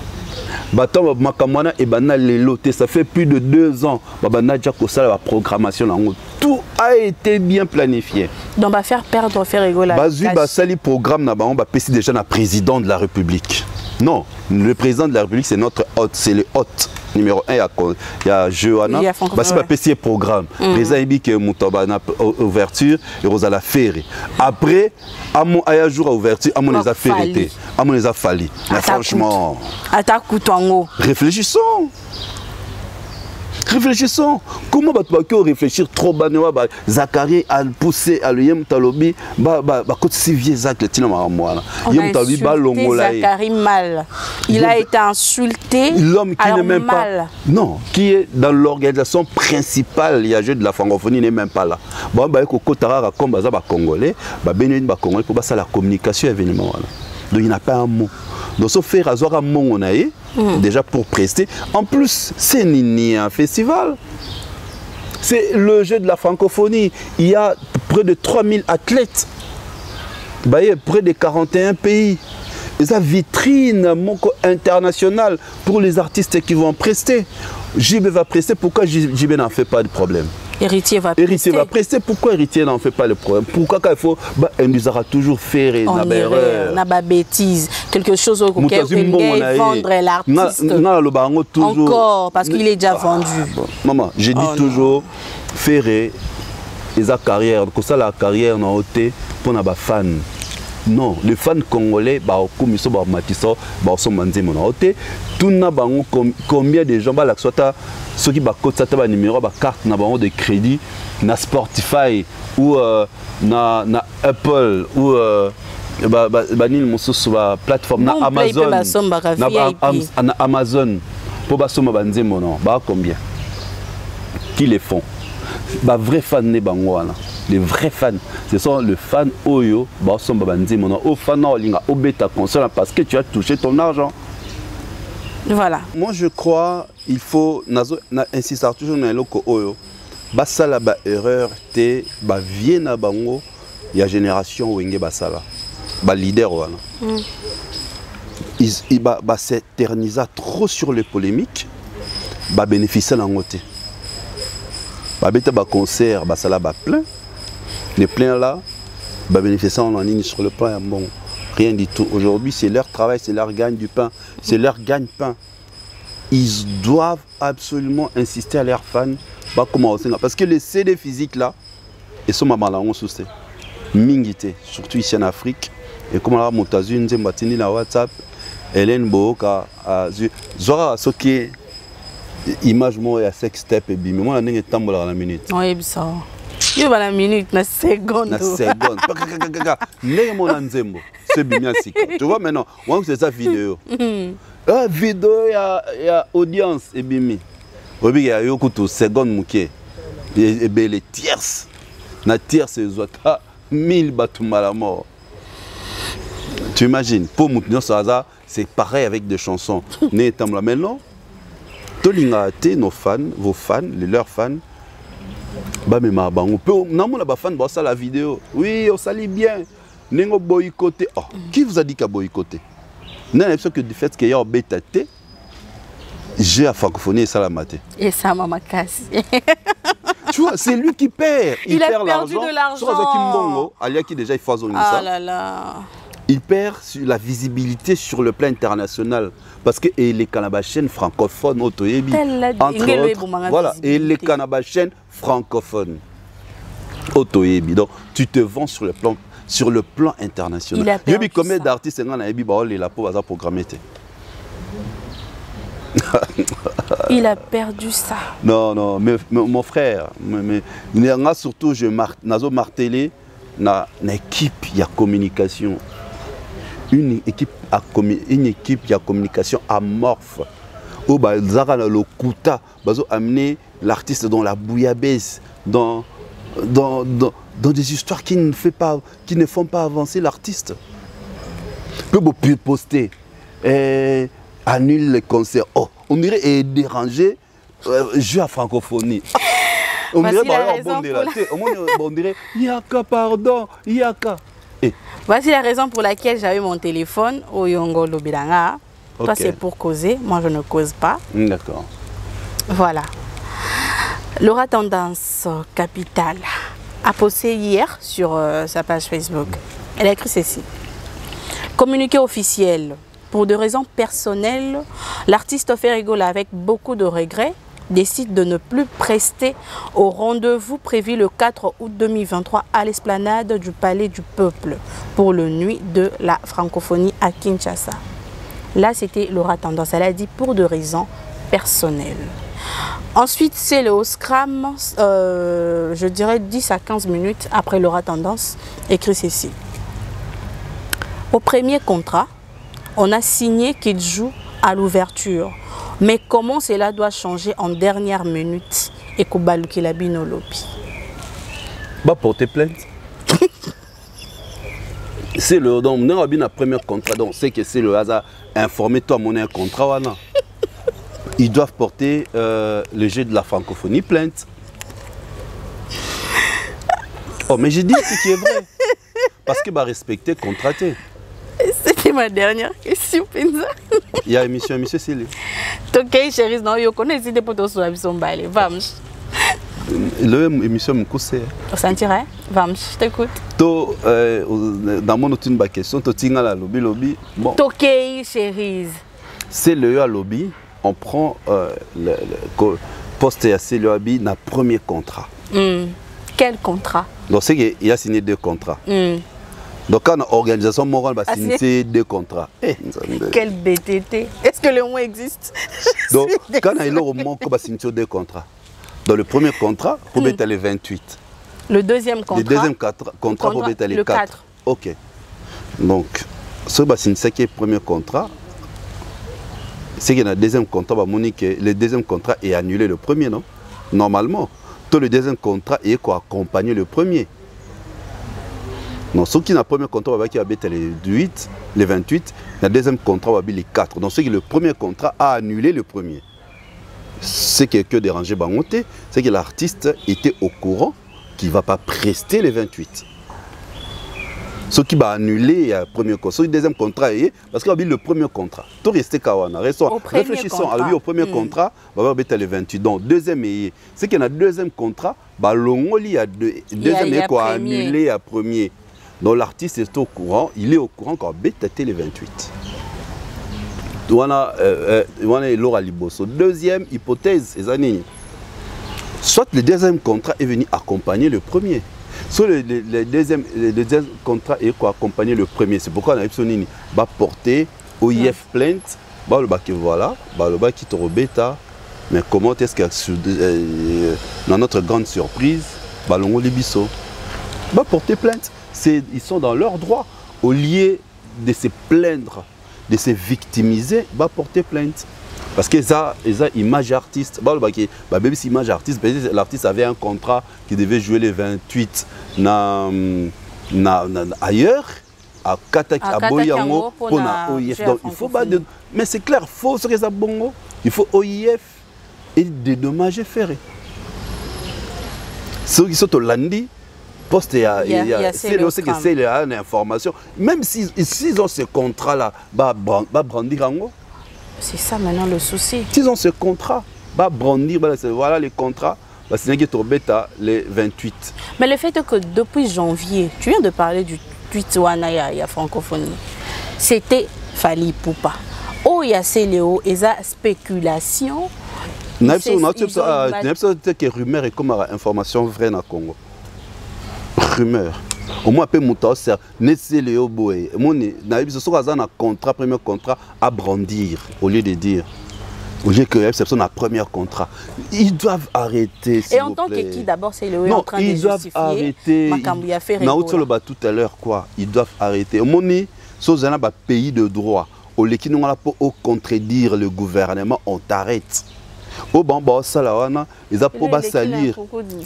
Makamwana et banal les lotés, ça fait plus de 2 ans. La programmation, tout a été bien planifié. Donc, on va faire perdre, faire rigoler. Le programme, on va passer déjà le président de la République. Non, le président de la République, c'est notre hôte, c'est le hôte. Numéro 1, il y a Johanna. C'est pas petit programme. Les amis qui ont ouverture, et Rosala Ferré. Après, à mon jour à ouverture, à mon les a ferré. À mon les a fallu. Mais franchement. Réfléchissons. Réfléchissons. Comment va-t-on réfléchir trop bas? Zachary a poussé à l'Yem Talobi. Zachary mal. Il a été insulté. L'homme qui n'est même pas. Non, qui est dans l'organisation principale. Il y a jeu de la francophonie, n'est même pas là. Donc la communication événement. Donc il n'y a pas un mot. Donc sauf faire un mot on a déjà pour prester. En plus, c'est un festival. C'est le jeu de la francophonie. Il y a près de 3000 athlètes. Près de 41 pays. Et ça vitrine internationale pour les artistes qui vont prester. JB va prester. Pourquoi JB n'en fait pas de problème? Héritier va prester. Pourquoi Héritier n'en fait pas le problème? Pourquoi il faut il nous aura toujours fait une bêtise, quelque chose auquel il vendre l'artiste encore parce qu'il est déjà vendu. Maman, j'ai dit toujours Ferré et sa carrière, que ça la carrière n'a ôté pour les fans. Non, les fans congolais, combien de gens ceux qui ont numéro carte de crédit na Spotify ou na Apple ou plateforme na Amazon pour combien qui les font. Bah, vrais fans ne bangwana. Les vrais fans, ce sont les fans Oyo, bah, sont babandi mon au fan olinga obeta console parce que tu as touché ton argent. Voilà. Moi je crois il faut insister toujours dans loko Oyo. Basala ba erreur te ba vie na bango ya génération wenge basala. Ba leader wana. Il va s'éterniser trop sur les polémiques, va bénéficier de l'angoté. Va bêter ba concert, ba sala ba plein. Les pleins là, va bénéficier en ligne sur le plan bon, rien du tout. Aujourd'hui, c'est leur travail, c'est leur gagne du pain, c'est leur gagne-pain. Ils doivent absolument insister à leurs fans, pas commencer parce que les CD physiques là, ils sont maman sous c'est mingité, surtout ici en Afrique. Et comme là, Montazune, Zembatini, la WhatsApp. Hélène Boka Zora ce qui est image moi à sex step et bim moi na tambola la minute oui ça yo ba la minute na seconde ne mon nzembo c'est bimia sika tu vois maintenant moi c'est ça vidéo vidéo ya audience et bimi obi ya yo kutu seconde muke et belle tierce na tierce zota 1000 batumala mort. Tu imagines pour Moutinho Saza c'est pareil avec des chansons. Mais non, nos fans, vos fans, leurs fans, on peut faire la vidéo. Oui, on s'allie bien. Nengo boycotté. Oh, qui vous a dit qu'à boycotter? Non, c'est que du fait qu'il y a un bêta T, j'ai à francophonie et ça la maté. Et ça m'a cassé. Tu vois, c'est lui qui perd. Il a perdu de l'argent. Alia qui déjà il fait ça. Ah là là. Il perd la visibilité sur le plan international parce que les Canabachènes francophones entre autres, voilà, et les Canabachènes francophones autoébi. Donc tu te vends sur le plan international. Il y a combien d'artistes qui programmé. Il a perdu ça. Non, mais mon frère, surtout je martelé na équipe il y a communication. Une équipe de communication amorphe. Où le Kouta amener l'artiste dans la bouillabaisse, dans des histoires qui ne font pas avancer l'artiste. Peut poster, annule les concerts. Oh, on dirait déranger, jeu à francophonie. On dirait, Yaka, pardon, Yaka. Voici la raison pour laquelle j'avais mon téléphone au Yongo Lobiranga. Toi, c'est pour causer. Moi, je ne cause pas. D'accord. Voilà. Laura Tendance Capitale a posté hier sur sa page Facebook. Elle a écrit ceci. Communiqué officiel. Pour des raisons personnelles, l'artiste Ferrigola, avec beaucoup de regrets, décide de ne plus prester au rendez-vous prévu le 4 août 2023 à l'esplanade du Palais du Peuple pour le Nuit de la francophonie à Kinshasa. Là, c'était Laura Tendance. Elle a dit pour des raisons personnelles. Ensuite, c'est le Scrum, je dirais 10 à 15 minutes après Laura Tendance, écrit ceci. Au premier contrat, on a signé qu'il joue à l'ouverture. Mais comment cela doit changer en dernière minute et Kobaluki la binolobi? Bah porter plainte. C'est le donc non la premier contrat donc c'est que c'est le hasard. Informez-toi mon contrat wana. Ils doivent porter le jeu de la francophonie plainte. Oh mais j'ai dit ce qui est vrai parce que bah respecter contraté. C'était ma dernière question, Penza. Il y a émission, c'est lui. Ok, chérie, non, je connais si des potos sur la mission balé. Vamos. L'émission me cousse. On sentirait? Vamos, je t'écoute. Dans mon autre question, tu as la lobby. Bon. Ok, chérie. C'est le lobby. On prend le poste à c'est le lobby dans le premier contrat. Quel contrat? Donc, c'est qu'il a signé 2 contrats. Donc, quand l'organisation morale va signer 2 contrats. Quel BTT? Est-ce que le mot existe? Donc, quand il y a le moment qu'on va signer 2 contrats. Dans le premier contrat, pour mettre les 28. Le deuxième contrat? Le deuxième contrat, pour mettre les 4. Ok. Donc, ce qui va signer le premier contrat, c'est qu'il y a un deuxième contrat, le deuxième contrat est annulé le premier, non? Normalement. Tout le deuxième contrat est quoi accompagner le premier. Donc, ceux qui ont le premier contrat, qui habitent les 28, le deuxième contrat va les 4. Donc, ceux qui le premier contrat a annulé le premier. Ce qui est dérangé, c'est que l'artiste était au courant qu'il ne va pas prester les 28. Ce qui va annuler le premier contrat, le deuxième contrat, parce qu'il y a le premier contrat. Tout restait Kawana. Réfléchissons à lui au premier contrat, il va avoir les 28. Donc, deuxième, c'est qu'il y a un deuxième contrat, il y a deuxième qui a annulé le premier. Donc, l'artiste est au courant, il est au courant qu'il va les 28. Deuxième hypothèse, soit le deuxième contrat est venu accompagner le premier. Soit le deuxième contrat est quoi accompagner le premier. C'est pourquoi on a porter OIF plainte. Voilà, qui te rebêta. Mais comment est-ce que dans notre grande surprise, Balongo Libiso va porter plainte. Ils sont dans leur droit. Au lieu de se plaindre, de se victimiser, va porter plainte. Parce qu'ils ont une image artiste. Même si image artiste, l'artiste avait un contrat qui devait jouer les 28 ailleurs, à Kataki, à Boyango, pour la OIF. Donc il faut pas de... Mais c'est clair, il faut ce que ça bongo. Il faut OIF et des dommages ferrés. Ceux qui sont au lundi, c'est une information. Même s'ils ont ce contrat-là, brandir. C'est ça maintenant le souci. S'ils ont ce contrat, brandir, voilà les contrats, c'est les 28. Mais le fait que depuis janvier, tu viens de parler du tweet Wana ya francophonie, c'était Fali Poupa. Oh, il y a Céléo, il y a spéculation. Il y a rumeur et comme information vraie dans le Congo. Rumeur. Au moins, peu mouton sert. N'est-ce Léo Boé. Mon un contrat, premier contrat à brandir au lieu de dire. Au lieu que c'est un premier contrat. Ils doivent arrêter. Et en tant que qui d'abord c'est Léo en train de justifier. Ils doivent arrêter. Tout à l'heure quoi. Ils doivent arrêter. Au moment où un pays de droit, au lieu qu'ils n'ont pas pour contredire le gouvernement, on t'arrête. Au bamba salawana, ils ont pas salir.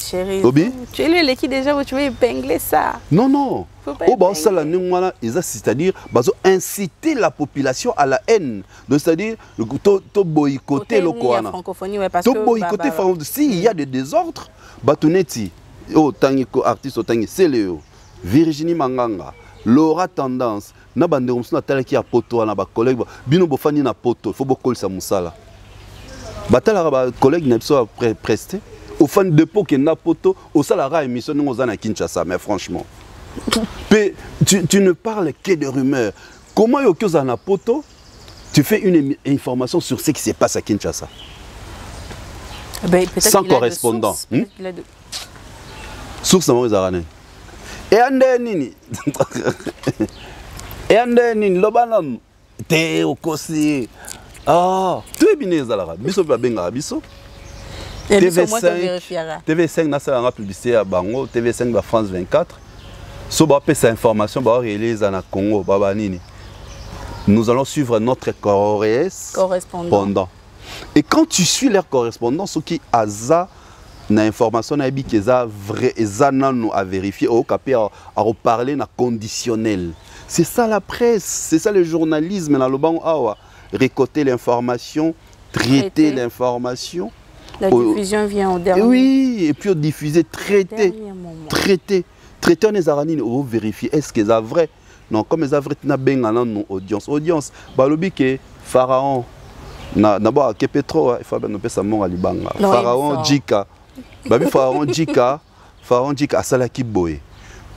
Tu es le qui déjà où tu veux épingler ça. Non. Au bamba salawana, c'est-à-dire inciter la population à la haine. Donc c'est-à-dire to boycotter le Koana. To boycotter s'il y a des désordres, batuneti oh tangiko artiste tangi c'est Léo. Virginie Manganga, Laura Tendance, na bande na tala ki a poto na ba collègue bino bofani na poto, faut bokol sa musala. Batala collègue n'a pas presté au fan de po qui n'a poto au salaire émission nous à Kinshasa mais franchement tu ne parles que de rumeurs. Comment yokoza na poto tu fais une information sur ce qui se passe à Kinshasa sans correspondant source na mozarane et andeni et andeni lobanon te okosi. Ah, tu es bien Zalara. Biso ba benga biso. TV5 na sala publicité à Bango, TV5 ba France 24. So ba pesa information ba réaliser na Congo baba nini. Nous allons suivre notre correspondant. Et quand tu suis leur correspondant, ce qui aza na information na bi keza vrai ezanano à vérifier au capé à reparler na conditionnel. C'est ça la presse, c'est ça le journalisme na lobango awa. Récolter l'information, traiter l'information. La diffusion vient au dernier. Oui, et puis diffuser, traiter. Traiter les aranines, on vérifier est-ce que c'est vrai. Non, comme c'est vrai, na benga non audience. Audience, balobi que Pharaon, d'abord que Petro, il faut bien nous ça mon alibanga. Pharaon Djika, babi Pharaon Djika asalaki boye.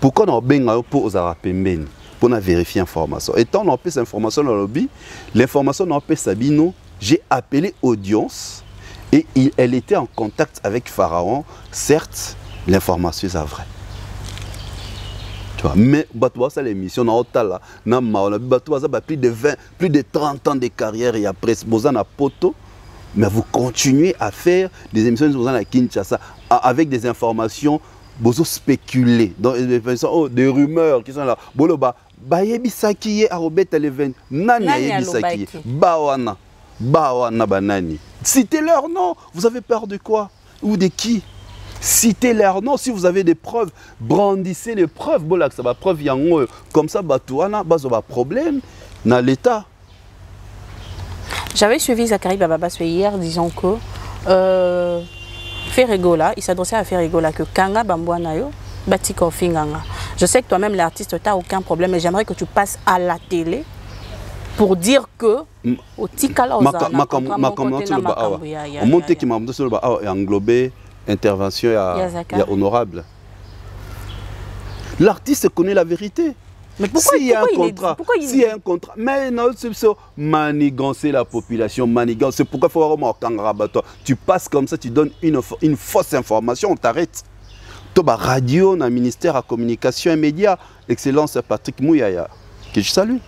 Pourquoi on benga pour aux arapembeni? Pour vérifier l'information. Et tant on a fait cette information dans le lobby, l'information on a fait Sabino, j'ai appelé audience et elle était en contact avec Pharaon. Certes, l'information est vraie. Tu vois, mais ça l'émission on a plus de 30 ans de carrière et après Bozana Poto, mais vous continuez à faire des émissions de Kinshasa avec des informations bozo spéculer dans des rumeurs qui sont là. Boloba bayebisaki a robeta leven nani ayebisaki bawana banani. Citez leur nom. Vous avez peur de quoi? ou de qui? Citez leur nom. Si vous avez des preuves, brandissez les preuves. Bon, là, ça va preuve, comme ça, Batouana, va problème dans l'État. J'avais suivi Zachary Bababaswe hier, disons que Ferregola, il s'adressait à Ferregola que Kanga Bambouanayo, Batiko Finganga. Je sais que toi-même, l'artiste, tu n'as aucun problème, mais j'aimerais que tu passes à la télé pour dire que au Tikala, englobé intervention honorable. L'artiste connaît la vérité. Mais pourquoi s'il y a un contrat, s'il y a un contrat, mais non, c'est manigancer la population, manigancer. C'est pourquoi il faut avoir un tu passes comme ça, tu donnes une fausse information, on t'arrête. Toba radio, na ministère de la communication et médias, excellence Patrick Mouyaya, que je salue.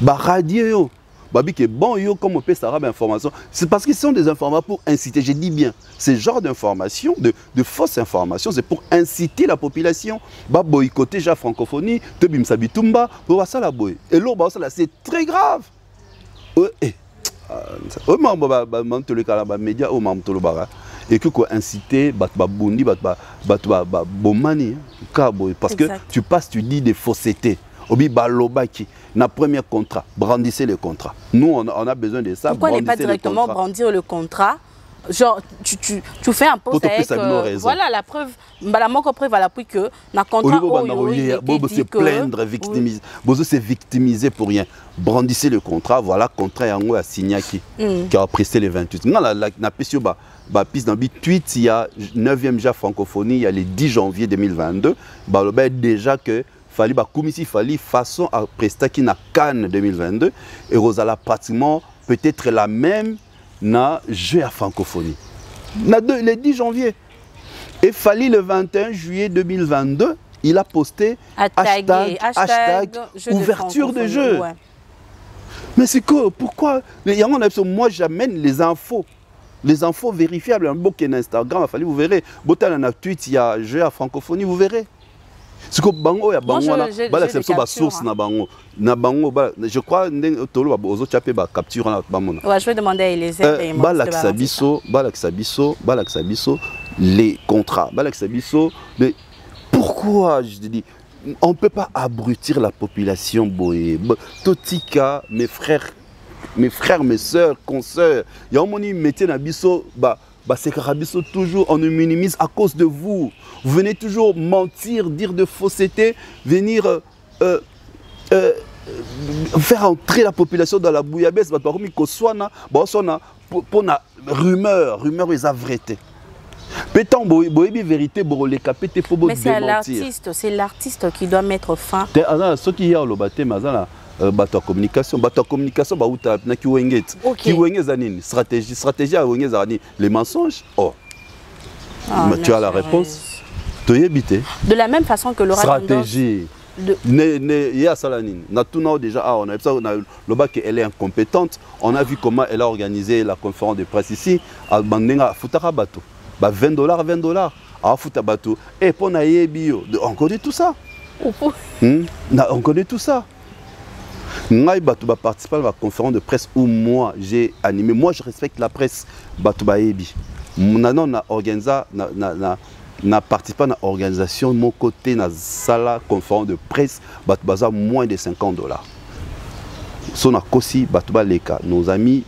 Bah radio, babi que bon yo comme on peut savoir l'information, c'est parce qu'ils sont des informations pour inciter. Je dis bien, ce genre d'information, de fausses informations, c'est pour inciter la population. Bah boycotter la francophonie, te bim sabitumba, pour ça la boy. Et l'autre bah ça là c'est très grave. Média au mam tolo bara et que quoi inciter bondi bomani parce que tu passes tu dis des faussetés. Obi balobaki na premier contrat, brandissez le contrat. Nous on a besoin de ça. Pourquoi ne pas directement brandir le contrat? Genre tu fais un post avec voilà la preuve, la manque preuve à l'appui que na contrat Bobo se plaindre, victimiser, Bobo se victimiser pour rien. Brandissez le contrat, voilà contrat yango a signé qui a pressé les 28. Na pesio ba piste dans tweet il y a 9e ja francophonie, il y a le 10 janvier 2022, déjà que fallait fallait façon à prester qui na Cannes 2022 et Rosala pratiquement peut-être la même na jeu à francophonie. Le 10 janvier. Et fallait le 21 juillet 2022, il a posté hashtag ouverture de jeu. Ouais. Mais c'est quoi? Pourquoi? Moi j'amène les infos vérifiables. Un beau qui est Instagram, il fallait vous verrez. Botan na tweet il y a jeu à francophonie, vous verrez. C'est que bango ya bango là, c'est source na bango. Je crois tolo ba ozo chapé ba capture na bamona. Ouais, je vais demander à Eliezer balaksabiso les contrats, balaksabiso pourquoi je te dis on peut pas abrutir la population boé. Totika mes frères, mes sœurs, consoeurs, ya moni métier na biso c'est Karabiso toujours, on nous minimise à cause de vous. Vous venez toujours mentir, dire de fausseté, venir faire entrer la population dans la bouillabaisse. Pour la rumeur les avrétés. Pétant boébi vérité pour les capter pour mais c'est l'artiste qui doit mettre fin. Ce qui y a le baptême, bato communication bauta na kiwengeti kiwengeza nini stratégie à wengeza ni les mensonges tu as la réponse de la même façon que le stratégie ya salanine na tuna déjà on a ça le bac elle est incompétente. On a vu comment elle a organisé la conférence de presse ici à bandenga futaka bato $20 à futa bato et pour na yebio on connaît tout ça. On connaît tout ça. Moi, je participe à la conférence de presse où moi j'ai animé. Moi, je respecte la presse. Maintenant, na participé à l'organisation de mon côté, na sala conférence de presse, moins de $50. Si on a aussi nos amis,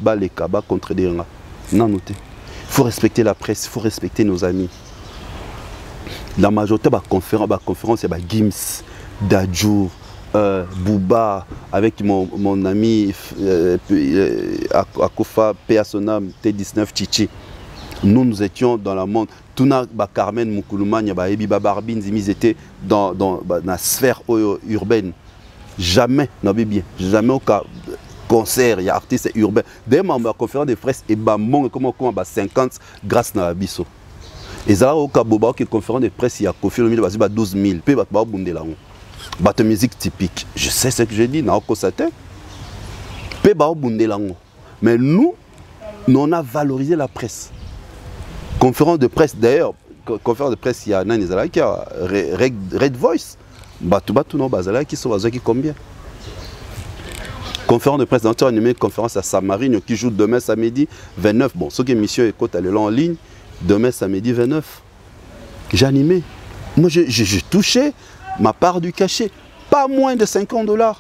contre des gens. Non, il faut respecter la presse, il faut respecter nos amis. La majorité de la conférence, c'est Gims, Dadjour. Bouba avec mon ami Akofa P.A.Sonam T19 Chichi. Nous étions dans la monde. Tuna Carmen Moukoulumania, Ebi Barbin, ils étaient dans la sphère urbaine. Jamais, jamais au cas concert, il y a artistes urbains. D'ailleurs, ma conférence de presse et comment 50 grâce à la biso. Et ça au cas Boba qui conférence de presse il y a Kofi le 12 000 pe ba bundé là. Batte musique typique. Je sais ce que je dis, mais nous, on a valorisé la presse. Conférence de presse, d'ailleurs, conférence de presse, il y a Red Voice. Qui sont combien? Conférence de presse, dans une conférence à Samarine qui joue demain samedi 29. Bon, ce qui est mission écoute, elle est là en ligne. demain samedi 29. J'ai animé. Moi, j'ai touché ma part du cachet. Pas moins de 50 $.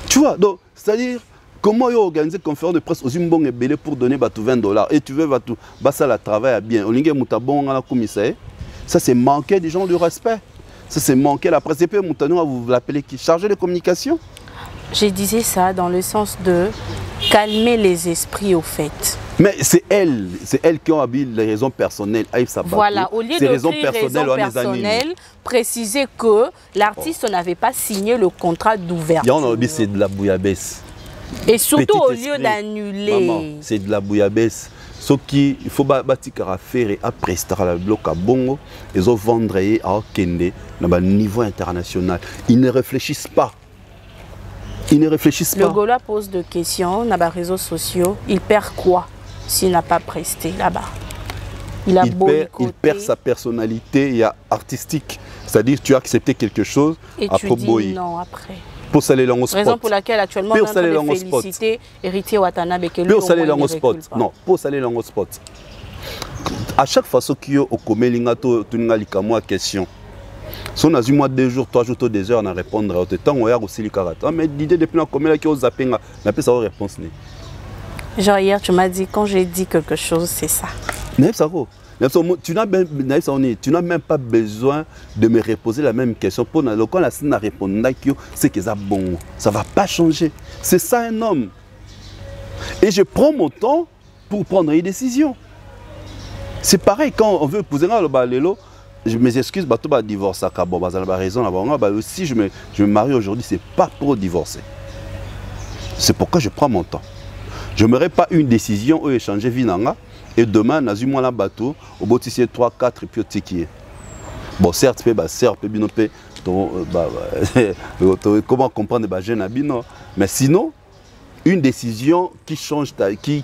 Tu vois, donc, c'est-à-dire, comment organiser une conférence de presse aux Zimbabwe et Belé pour donner 20 $? Et tu veux, ça la travail bien. Ça, c'est manquer des gens du respect. Ça, c'est manquer la presse. Et puis, vous l'appelez qui? Chargé de communication? Je disais ça dans le sens de calmer les esprits au fait. Mais c'est elles qui ont habillé les raisons personnelles. Voilà, au lieu de raisons personnelles, préciser que l'artiste n'avait pas signé le contrat d'ouverture. C'est de la bouillabaisse. Et surtout au lieu d'annuler. C'est de la bouillabaisse. Ce qui il faut bâtir faire à prester à la bloc à Bongo, ils ont vendre à Kende à niveau international. Ils ne réfléchissent pas. Ils ne réfléchissent pas. Le Gaulois pose des questions dans les réseaux sociaux. Il perd quoi s'il n'a pas presté là-bas? Il perd sa personnalité artistique. C'est-à-dire tu as accepté quelque chose et tu dis non après. Pour saler l'ango spot. Raison pour laquelle actuellement on a félicité héritier Watanabe que lui pour saler l'ango spot. Non, pour saler l'ango spot. À chaque fois que au komelinga to tungalika moi question. Si on a eu 2 jours, 3 jours, 2 heures à répondre au temps on a aussi les carats. Mais l'idée depuis la comela qui ose zapper n'a pas sa réponse. Genre hier tu m'as dit quand j'ai dit quelque chose c'est ça. Tu n'as même pas besoin de me reposer la même question. Pour quand la scène a répondu, c'est que ça bon. Ça ne va pas changer. C'est ça un homme. Et je prends mon temps pour prendre une décision. C'est pareil quand on veut épouser le balélo. Je m'excuse, je vais divorcer. Bon, j'ai raison. Si je me marie aujourd'hui, ce n'est pas pour divorcer. C'est pourquoi je prends mon temps. Je n'aurai pas une décision ou échanger vinanga. Et demain, nous avons un bateau, au bout de 3, 4 et puis au ticket. Bon, certes, comment comprendre les jeunes habitants. Mais sinon, une décision qui change, qui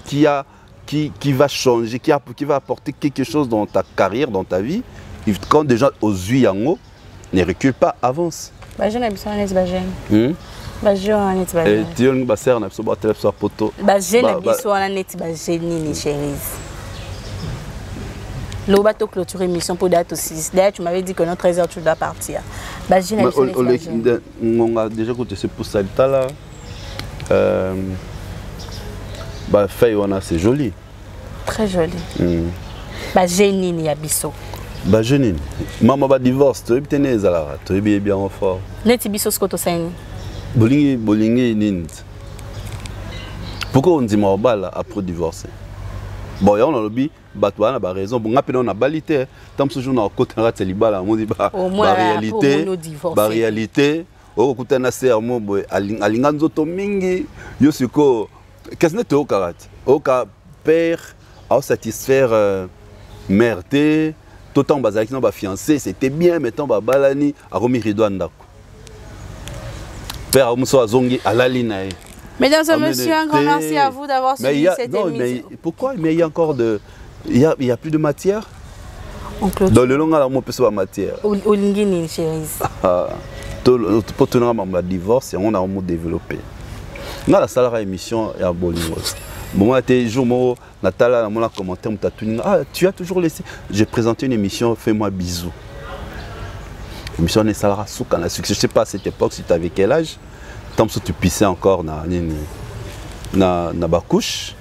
va changer, qui va apporter quelque chose dans ta carrière, dans ta vie, quand des gens aux yeux ne recule pas, avance. L'Oba to clôturer émission pour date aussi. D'ailleurs, tu m'avais dit que notre 13h tu dois partir. On a déjà écouté ce pour ça là. C'est joli. Très joli. Génine ya biso. Génine. Maman va divorce, tu es bien fort. Neti biso skoto saini. Bolingi nint. Pourquoi on dit Mabala après divorcer? Bon, on a lobby, on a raison. Bon, on a balité. Tant que on a côté de libala, on dit réalité. Oh, côté na sermo, alinganzo to mingi. Yo suko, qu'est-ce que tu as au karat? Au ka père, à satisfaire mère té, tout en bazar qui n'ont pas fiancé, c'était bien, mais tant balani, à Romi Ridouanda. Père Amuso Azongi à la ligne. Mesdames et messieurs, un grand merci à vous d'avoir suivi cette émission. Mais pourquoi? Mais il y a encore de... Il y a plus de matière. Dans le long, on peut avoir matière. Olingini, chérie. Pour tenir un divorce, on a un mot développé. Dans la salle émission, il y a un bon niveau. Bon, tu jour, Natala, on a commenté, tu as toujours laissé. J'ai présenté une émission, fais-moi bisous. L'émission est Salara Souk, je ne sais pas à cette époque si tu avais quel âge. Tant que tu pissais encore dans la couche.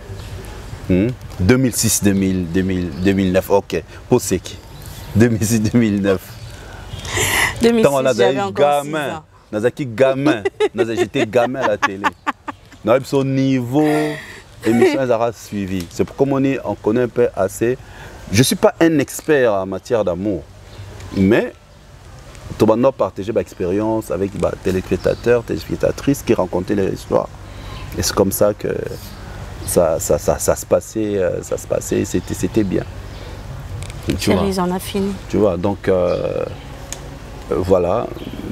2006, 2009, ok. Pour ce qui 2006, 2009. 2006, j'avais encore 6 ans. J'étais gamin à la télé. Dans son niveau, l'émission a suivi. C'est pour qu'on connaît un peu assez. Je ne suis pas un expert en matière d'amour, mais tu vas partager mon expérience avec les téléspectateurs, téléspectatrices qui racontaient les histoires. Et c'est comme ça que ça se passait, c'était bien. Chérie, on a fini. Tu vois, donc voilà.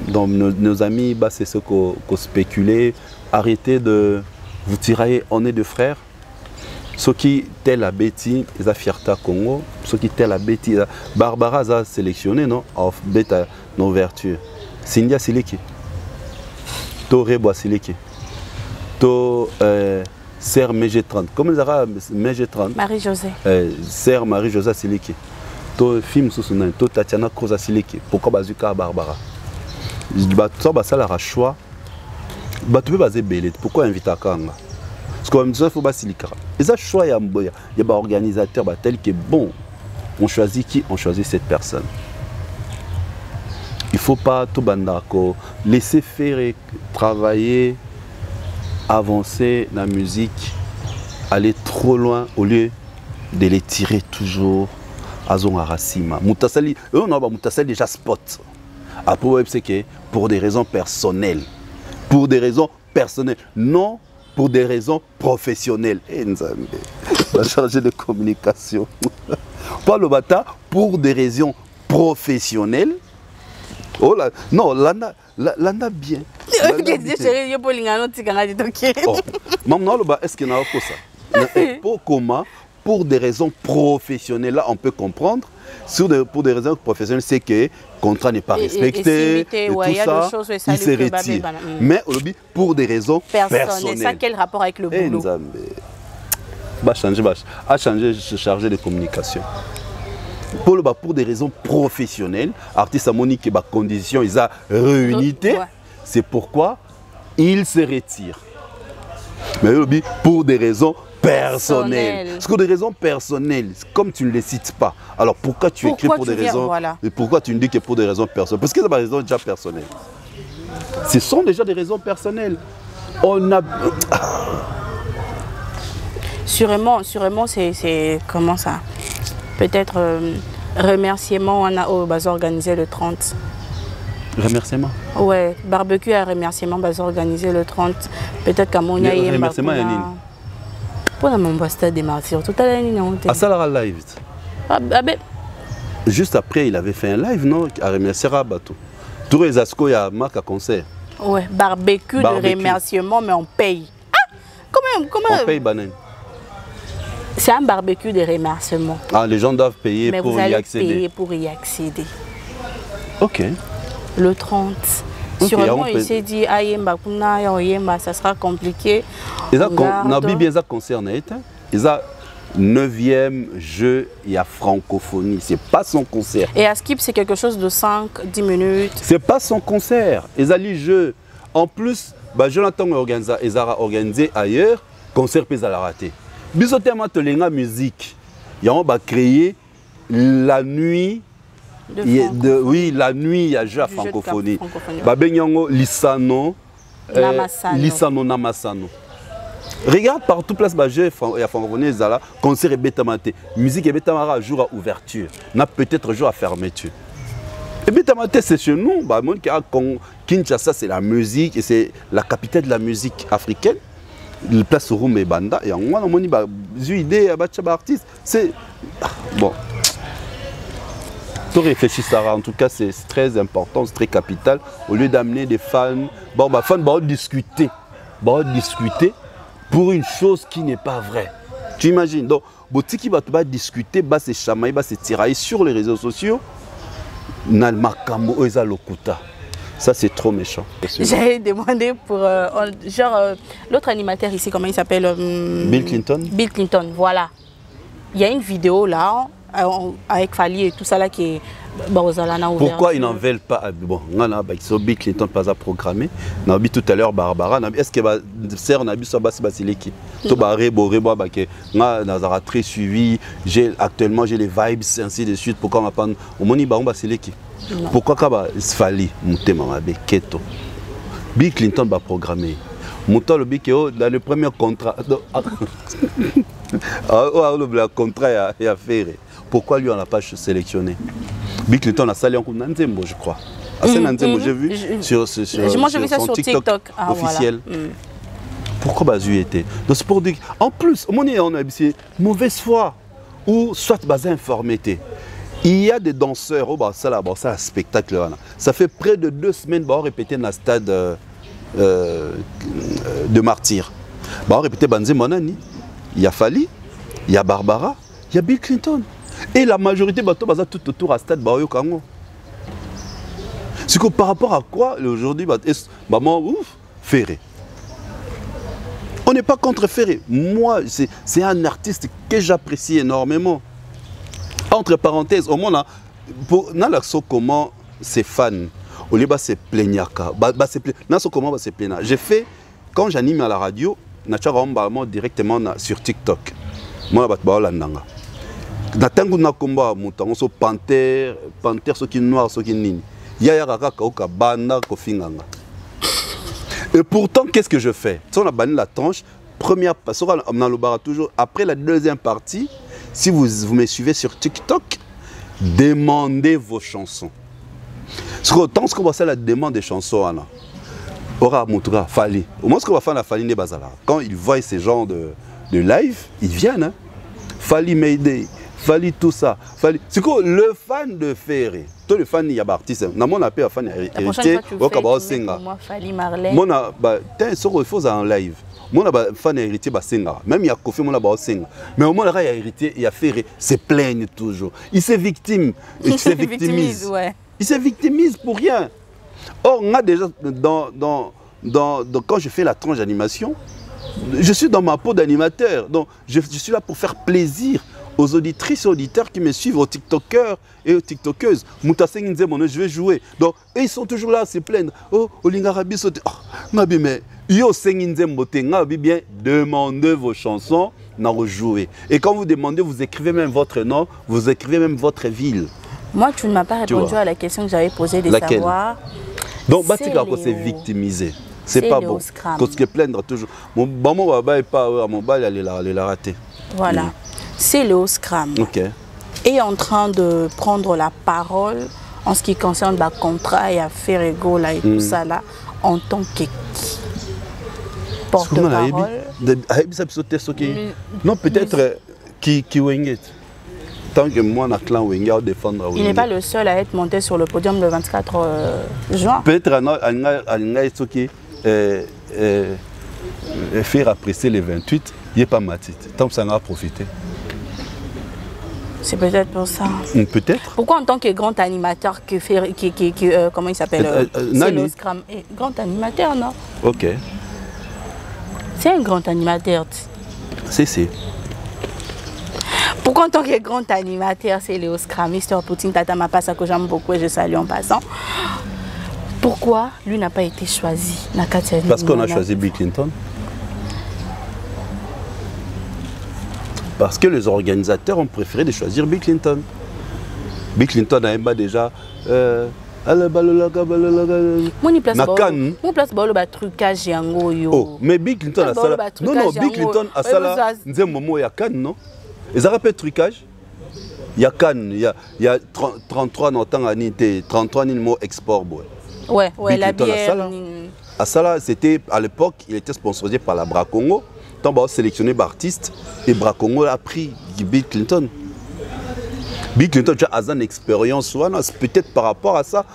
Donc nos amis, c'est ce qu'on spéculait. Arrêtez de vous tirailler, on est deux frères. Ceux qui tellent la bêtise, ils ont fierté à Congo. Ceux qui tellent la bêtise, Barbara a sélectionné, non? Bêta nos vertus. Cynthia Siliki. To Rebois Siliki. To Sœur MG30. Comment ils appellent MG30? Marie-Josée. Sœur Marie-Josée Siliki. To film sous son nom, to Tatiana Kroza Siliki. Pourquoi Bazuka Barbara? Ça ça la choix. Tu peux baser belé. Pourquoi inviter à Kanga? Parce que il faut baser Silika. Et ça choix il y a un organisateur tel que bon. On choisit qui? On choisit cette personne. Il ne faut pas tout bandako laisser faire travailler, avancer la musique, aller trop loin au lieu de les tirer toujours à Zon Arasima. Moutasali, on a Moutasali déjà spot. Après, c'est que pour des raisons personnelles. Pour des raisons personnelles. Non pour des raisons professionnelles. On va changer de communication. Pas le bata pour des raisons professionnelles. Oh là, non, l'ana bien. Est-ce qu'il y a ça? Pour des raisons professionnelles, là on peut comprendre. Pour des raisons professionnelles, c'est que le contrat n'est pas respecté, et tout ça, il se retire. Mais pour des raisons personnelles. Ça, quel rapport avec le boulot? A changé, chargé de communication. Pour des raisons professionnelles, l'artiste a montré que les conditions ils ont réuni. C'est pourquoi il se retire. Mais pour des raisons personnelles. Parce que des raisons personnelles, comme tu ne les cites pas, alors pourquoi tu écris pour des raisons... Et pourquoi tu ne dis que pour des raisons personnelles? Parce que c'est des raisons déjà personnelles. Ce sont déjà des raisons personnelles. On a... Sûrement, c'est comment ça? Peut-être remerciement, on a organisé le 30. Remerciement? Ouais, barbecue à remerciement, organisé le 30. Peut-être qu'à mon aïe, remerciement, il y a pour la Mombasta des martyrs, tout à l'heure, à ça, la live. Juste après, il avait fait un live, non? À remercier Rabato. Tous les ascos, il y a marque à concert. Ouais, barbecue de remerciement, mais on paye. Ah! Comment? On paye banane. C'est un barbecue de remerciement. Ah, les gens doivent payer mais pour vous allez y accéder. Payer pour y accéder. Ok. Le 30. Okay, sûrement, il s'est dit, ça sera compliqué. Il y a un concert, il y a 9e jeu, il y a francophonie. Ce n'est pas son concert. Et à Skip, c'est quelque chose de 5-10 minutes. Ce n'est pas son concert. Il y a les jeux. En plus, Jonathan a organisé ailleurs, concert peut la rater. Bisotement, tu as musique. Il y a créé la nuit. Oui, la nuit, il y a jeu à francophonie. Babenyango, Lissano, Lissano Namasano. Regarde partout place jeu à francophonie, concert et bétamate. Musique et bétamara jour à ouverture. N'a peut-être jour à fermeture. Et bétamate, c'est chez nous. Kinshasa, c'est la musique et c'est la capitale de la musique africaine. Il place au Roum et Banda. Et on a une idée à artiste. C'est bon. Réfléchir Sarah, en tout cas c'est très important, c'est très capital. Au lieu d'amener des fans, fans discuter pour une chose qui n'est pas vraie. Tu imagines? Donc, Botiki va discuter, se chamailler, se tirailler sur les réseaux sociaux. Ça c'est trop méchant. J'ai demandé pour l'autre animateur ici, comment il s'appelle? Bill Clinton. Bill Clinton, voilà. Il y a une vidéo là. Avec Fali et tout ça là qui est pourquoi ils n'en veulent pas? Bon, Bill Clinton pas à programmer. On a vu tout à l'heure Barbara. Est-ce que sœur Nabi soit Basileki? Tout très suivi. Actuellement j'ai les vibes ainsi de suite. Pourquoi on va pas au moni Basileki? Pourquoi Fali Mutema Keto? Bill Clinton va programmer. Mouton le Bikeo dans le premier contrat. Le contrat est à faire. Pourquoi lui on n'a pas sélectionné? Bill Clinton a salé en coup Nanzembo, je crois. Nanzembo, j'ai vu sur son TikTok officiel. Voilà. Pourquoi Bazu était? Donc c'est pour dire. En plus, on a mauvaise foi ou soit basé informité. Il y a des danseurs au ça spectacle. Ça fait près de 2 semaines qu'on répété dans le stade de Martyrs. On répété Banzé Monani. Il y a Fali, il y a Barbara, il y a Bill Clinton. Et la majorité bateau baza tout autour à stade Baoyo Kango. C'est que par rapport à quoi aujourd'hui maman ouf ferré. On On n'est pas contre Ferré. Moi, c'est un artiste que j'apprécie énormément. Entre parenthèses, au moins, pour comment ses fans, au lieu de se plaindre, comment se plaindre. J'ai fait, quand j'anime à la radio, directement sur TikTok. Moi, je suis na combat mutango so panthère soki noir soki nini ya kaka ka banda ko finganga. Et pourtant qu'est-ce que je fais? Si on a banni la tranche, première toujours après la deuxième partie, si vous me suivez sur TikTok, demandez vos chansons. Tant ce qu'on va faire la demande des chansons là. Ora mutura fali. Au moins ce qu'on va faire la fali ne bazala. Quand ils voient ces genres de live, ils viennent hein. Fali Mayday. Fali tout ça. C'est quoi le fan de Ferré? Toi le fan il y a artiste. Na mon appel fan héritier au Kabao Senga. Moi Fali Marley. Mon a bah t'es sur il faut en live. Mon a fan héritier ba Senga. Même il y a Kofi mon a ba Senga. Mais au moins il y a héritier, il y a Ferré, se plaigne toujours. Il se victime, il se victimise. Ouais. Il se victimise pour rien. Or on a déjà quand je fais la tranche d'animation, je suis dans ma peau d'animateur. Donc je suis là pour faire plaisir aux auditrices et auditeurs qui me suivent, aux TikTokers et aux TikTokeuses. Je vais jouer. Donc, et ils sont toujours là à se plaindre. Oh, Olingarabi saute. Oh, mais yo bien demandez vos chansons, n'en rejouez. Et quand vous demandez, vous écrivez même votre nom, vous écrivez même votre ville. Moi, tu ne m'as pas répondu à la question que j'avais posée de savoir. Donc, Batika c'est victimisé. C'est pas bon. Parce que plaindre toujours. Mon baba est pas mon bal, il a raté. Voilà. C'est Léo Scram. Okay. Est en train de prendre la parole en ce qui concerne le contrat et à Ferrego là et tout ça là en tant que qui porte-parole. Non, peut-être qui Wenget. Tant que moi, na clan Wenget défendre. Il n'est pas le seul à être monté sur le podium le 24 juin. Peut-être faire apprécier les 28, il n'est pas matite. Tant que ça en a profité. C'est peut-être pour ça. Peut-être. Pourquoi en tant que grand animateur, comment il s'appelle Nani Scram, grand animateur, non? Ok. C'est un grand animateur. C'est. Pourquoi en tant que grand animateur, c'est Léo Scram, Mr. Poutine, Tata Mapasa, que j'aime beaucoup et je salue en passant. Pourquoi lui n'a pas été choisi? Parce qu'on a choisi Bill Clinton. Parce que les organisateurs ont préféré de choisir Bill Clinton. Bill Clinton a déjà... mais Bill Clinton a ça. Non, Bill Clinton a ça. Il y a Cannes, non? Ils ont fait trucage. Il y a Cannes, il y a 33 mots export. Ouais, la bière. À ça, c'était à l'époque, il était sponsorisé par la Bracongo. Tant qu'on a sélectionné l'artiste, et Bracongo a pris Bill Clinton. Bill Clinton a une expérience, peut-être par rapport à ça.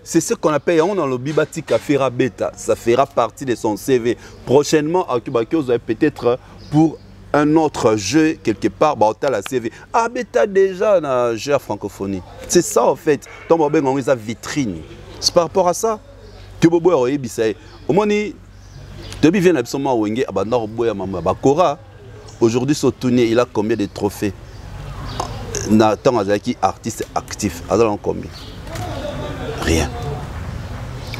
C'est ce qu'on appelle dans le Bibati Kafira Beta. Ça fera partie de son CV. Prochainement, à Cuba, vous avez peut-être pour un autre jeu, quelque part, à la CV. Ah, Beta déjà dans un jeu à francophonie. C'est ça en fait. Tant qu'on a une vitrine. C'est par rapport à ça. Que vous avez au moins, depuis vient absolument Wenge, aujourd'hui, il a combien de trophées? Nathan Azaki, artiste actif, combien? Rien.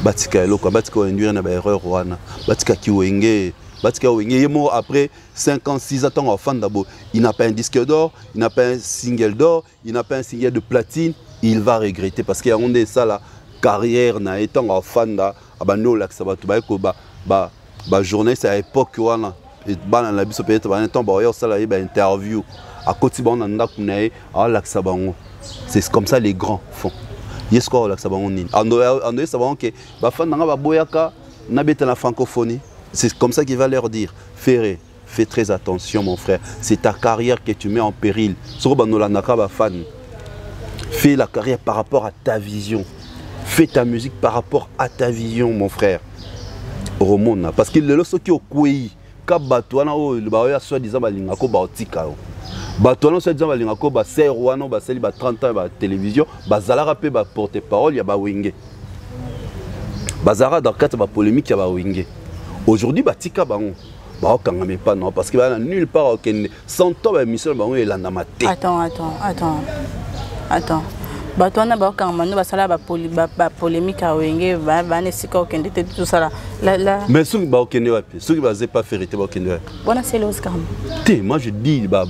Batika Eloko, Batika Induire na erreur Rwanda, Batika Kiwenge, Batika Wenge, après 5 ans, 6 ans en fan d'abo, il n'a pas un disque d'or, il n'a pas un single d'or, il n'a pas un single de platine, il va regretter parce qu'il y a un ça la carrière na étant en fan da abano la sabatu ba journaliste à l'époque wana et bana la biso peut-être ba temps ba yo sala ba interview à côté ba on anda kunae à la sabango. C'est comme ça les grands font. Yes quoi la sabango ni ando sabango que ba fan nga ba boyaka na beta la francophonie. C'est comme ça qu'il va leur dire Ferré, fais très attention mon frère, c'est ta carrière que tu mets en péril. Soko ba no la naka ba fan. Fais la carrière par rapport à ta vision. Fais ta musique par rapport à ta vision, mon frère. Romona. Parce que le loso qui au kouyi, quand Batouana ou le baoya soit disant balingako baotika. Batouana soit disant balingako ba serwano ba seli ba 30 ans ba télévision, ba zalara pe ba porte-parole ya ba wenge. Bazara dans quatre ba polémique ya ba wenge. Aujourd'hui batika bango. bah quand même pas non parce que bah nulle part aucun sans toi émission bah il en a maté. Attends. Bah toi na ba quand manu ba sala ba polémique à wenge ba ne sika aucun de tout ça là. Mais ceux qui bah aucun wapi, ceux qui bah pas vérité bah aucun wapi. Bon c'est le Oscar. Moi je dis bah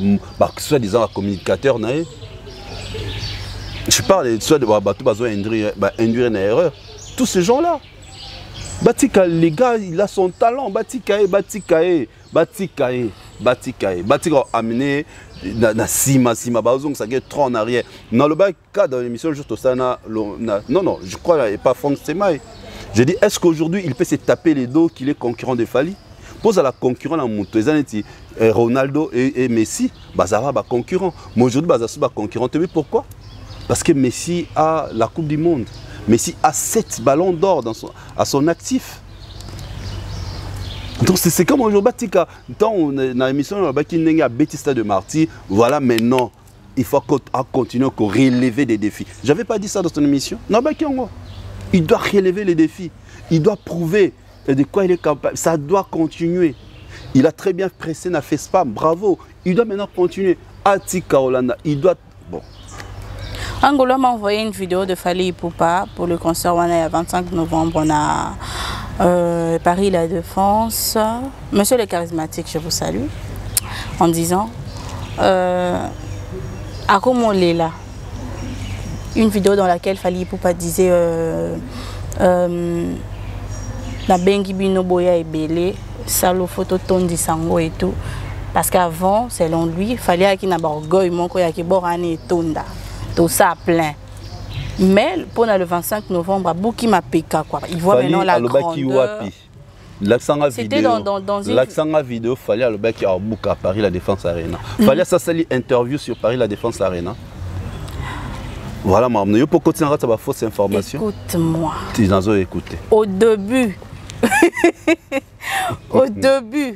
que soit disant communicateur naé. Je parle soit de bateau besoin induire une erreur. Tous ces gens-là. Batika, les gars, il a son talent. Batika amené na sima bazong ça trop en arrière. Dans le cas dans l'émission juste au sana non, je crois là et pas forcément. Je dis est-ce qu'aujourd'hui il peut se taper les dos qu'il est concurrent de Fali? Pose à la concurrent la moto Ronaldo et Messi, bazara ba concurrent. Mais aujourd'hui bazara ba concurrent. Tu sais pourquoi? Parce que Messi a la Coupe du Monde. Messi a 7 ballons d'or à son actif. Donc c'est comme aujourd'hui, dans l'émission, on a Baptiste de Marty. Voilà, maintenant, il faut continuer à relever des défis. Je n'avais pas dit ça dans ton émission. Non, il doit relever les défis. Il doit prouver de quoi il est capable. Ça doit continuer. Il a très bien pressé, n'a fait spam. Bravo. Il doit maintenant continuer. Atika Holanda, il doit... Bon. Angola m'a envoyé une vidéo de Fally Ipupa pour le concert le 25 novembre. On a Paris La Défense. Monsieur le charismatique, je vous salue. En disant Akomo Lela. Une vidéo dans laquelle Fally Ipupa disait na bengi bino boya ebele salo photo tondi sango et tout. Parce qu'avant, selon lui, il fallait qu'il y ait un orgueil, et tonda. Tout ça plein. Mais pour le 25 novembre, Bouki m'a péka quoi. Il voit maintenant la grandeur. C'était dans une... L'accent vidéo, fallait le bec à Bouka à Paris La Défense Arena. Fallait ça une interview sur Paris La Défense Arena. Voilà, maman. Pour continuer à avoir fausse information. Écoute-moi. Tu as écouté. Au début,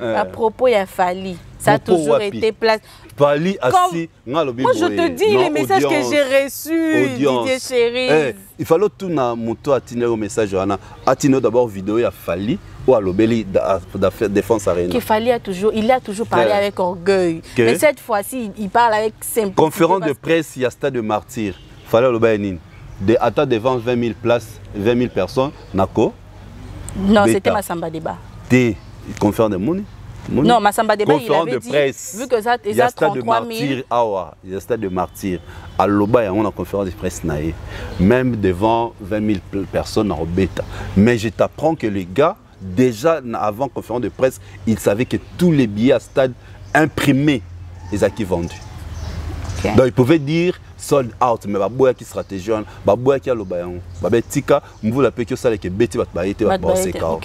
à propos, il a fallu. Ça a toujours été place. Fally assis. Moi, je te dis les messages que j'ai reçus, Didier Chéri. Il fallait tout na moto attirer au message. Attirer d'abord vidéo, il a fallu. Ou à l'obéli de Défense Arena. Il a toujours parlé avec orgueil. Mais cette fois-ci, il parle avec simplicité. Conférence de presse, il y a Stade de Martyr. Il fallait l'obéli. Attends devant 20 000 places, 20 000 personnes. Nako. Non, c'était Massamba Débat. Des conférences de monnaie. Non, Massamba Débat, il avait dit, presse. vu que ça, il y a 33 000. Il y a Stade de Martyr. À Loba, il y a une conférence de presse. Même devant 20 000 personnes en bêta. Mais je t'apprends que les gars, déjà avant la conférence de presse, ils savaient que tous les billets à stade imprimés, ils ont vendus. Okay. Donc ils pouvaient dire sold out, mais baboya qui stratégie, baboya qui a l'obayan, babetika, m'vou la pécho ça les que bêti batbaïté va passer car.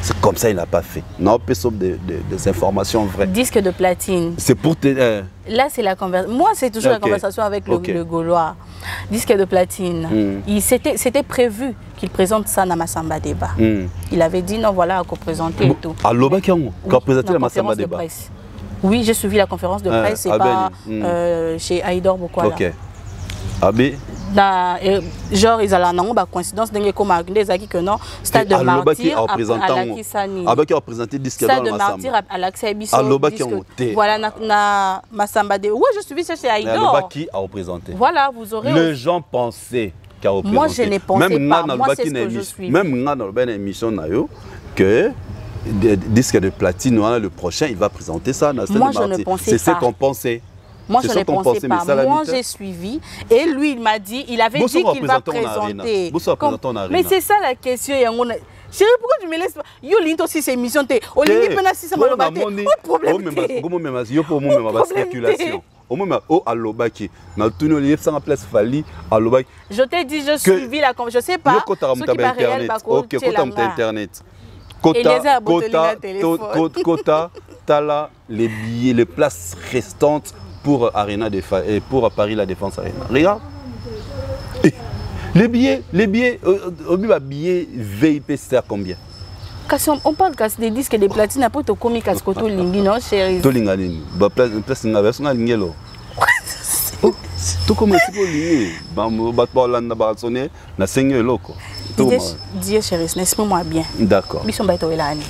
C'est comme ça il n'a pas fait. Non, peu sauf des informations vraies. Disque de platine. C'est pour te. Là c'est la conversation. Moi c'est toujours la conversation avec le Gaulois. Disque de platine. C'était prévu qu'il présente ça dans Massamba Débat. Il avait dit non voilà qu'on présentait et tout. À l'Oba qui a présenté la Massamba Débat. Oui, j'ai suivi la conférence de presse, c'est pas chez Aïdor Bokwala. Ok. Abé. Genre, ils allaient en coïncidence, comme que non, Stade de Martyr à la Kisani. Abé qui a représenté disque Stade de Martyr à l'accès Bisso. Voilà, na Massamba Débat. Oui, je suivi ça chez Aïdor. Abé qui a représenté. Voilà, vous aurez. Les gens pensaient qu'il a représenté. Moi, je n'ai pensé pas. Moi, c'est ce que je suis. Même dans la émission, que disque de platine, le prochain, il va présenter ça. Moi, je ne pensais pas. C'est ce qu'on pensait. Moi, je ne pensais pas. Moi, j'ai suivi. Et lui, il m'a dit, il avait dit qu'il va présenter. Mais c'est ça la question. Chérie, pourquoi tu me laisses pas? Yo, l'into aussi, c'est émission. Olingi pena si ça m'a lobaté. Au problème. Au moment où à l'Obaki, dans tout le monde, sans place Fally à l'Obaki. Je t'ai dit, je suivis la conversation. Je sais pas. Ce qui pas réel, ok, quand internet. Quota, Tala, les billets, les places restantes pour Paris La Défense Arena. Regarde. Les billets, VIP, c'est à combien? On parle des disques et des platines, après tu as commis Kaskoto Lingi, non, chérie? Tolingalini, place na version Lingelo. Tout comme si vous liez, Batbalanda Barsonné, na seigneur loco. Dis chérie, laisse-moi bien. D'accord. Bisson Baito Elani.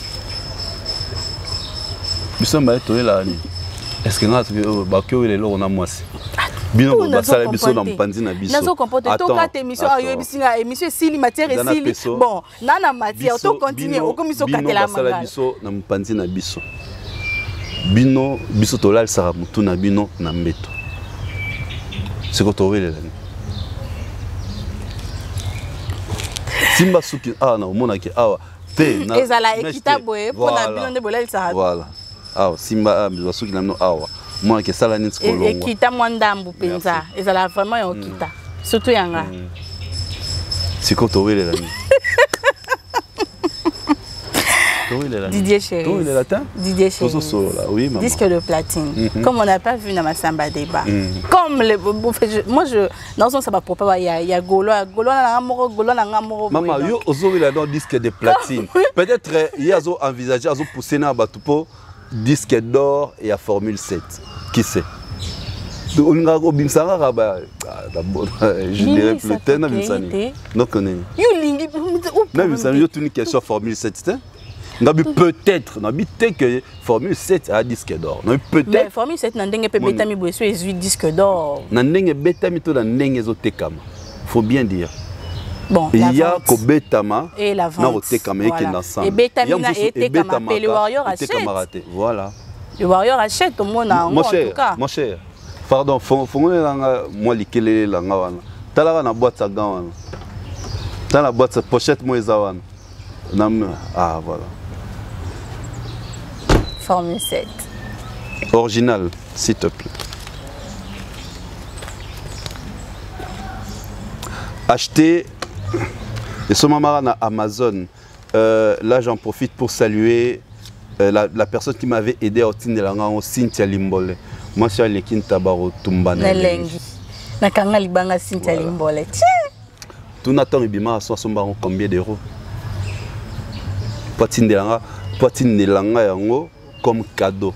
biso mbaye toyela ni est-ce que nga bakio ile lo na mwasi bino basala biso na mpanzi na biso nazo comporter to ka émission ayo bisinga émission sili matière sili bon nana matière to continuer o comme biso katela mangala basala biso na mpanzi na biso bino biso tolal sara mutu na bino na mbeto siko towelela ni simba suki na omona ke awa te na ezala équitable pour na bino nde bolal sara voilà awa simba basuki na no awa moi que ça la nit kolongo ekita mwandambu penza ezala vraiment yo kita surtout yanga siko towelela ni Didier Chéri. Didier Chéri. Oui, maman. Disque de platine. Comme on n'a pas vu dans ma samba débat. Comme les, moi je dans son ça va pour pas il y a Golo na ngamo Golo na ngamo. Maman, yo ozo il a un disque de platine. Peut-être il y a envisagé à pousser na batupo disque d'or et à Formule 7. Qui sait? On a obimsanga raba je dirais plus tard na bimsani. Donc on est. Yo lingi. Na bimsani yo tuni question Formule 7. Peut-être, que Formule 7 a disque d'or. Peut-être. Mais Formule 7 n'a pas bêta mi boisson et 8 disques d'or. N'a pas bêta mi to na ndenge zotekama. Faut bien dire. Bon, il y a ko betama et la vente. Na otekama et qui ensemble. Et betamina et tekama le Warrior achète. Voilà. Le Warrior achète au monde en tout cas. Mon cher. Pardon, faut moi likele la ngawana. Tala na boîte sa gawana. Dans la boîte sa pochette moi ezawana. Ah voilà. Formule 7. Original, s'il te plaît. Acheter et ce moment na Amazon. Là j'en profite pour saluer la personne qui m'avait aidé à obtenir la langue, Cynthia Limbole. Moi je suis Lekin Tabaro Tumbana. Nelengi. Nakanga libanga Cynthia Limbole. Tout n'attend ibima à soi combien d'euros? Poitine de langa yango comme cadeau.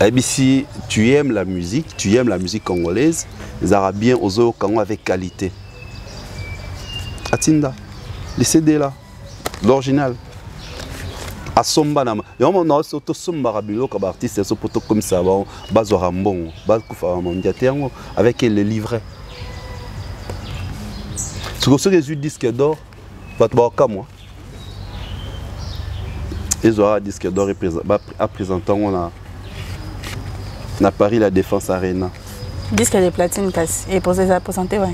Et si tu aimes la musique congolaise, les Arabiens osent kango avec qualité. Atinda, les CD là, l'original. A somba nama. Yamo na soto somba rabilo comme artiste so poto comme ça ba bazo rambon, ba kufa mondiate yango avec les livrets. Sur ce les disques d'or, pas de moi. Ils auront un disque d'or à présenter à Paris la Défense Arena. Disque de platine et pour ça présenter ouais.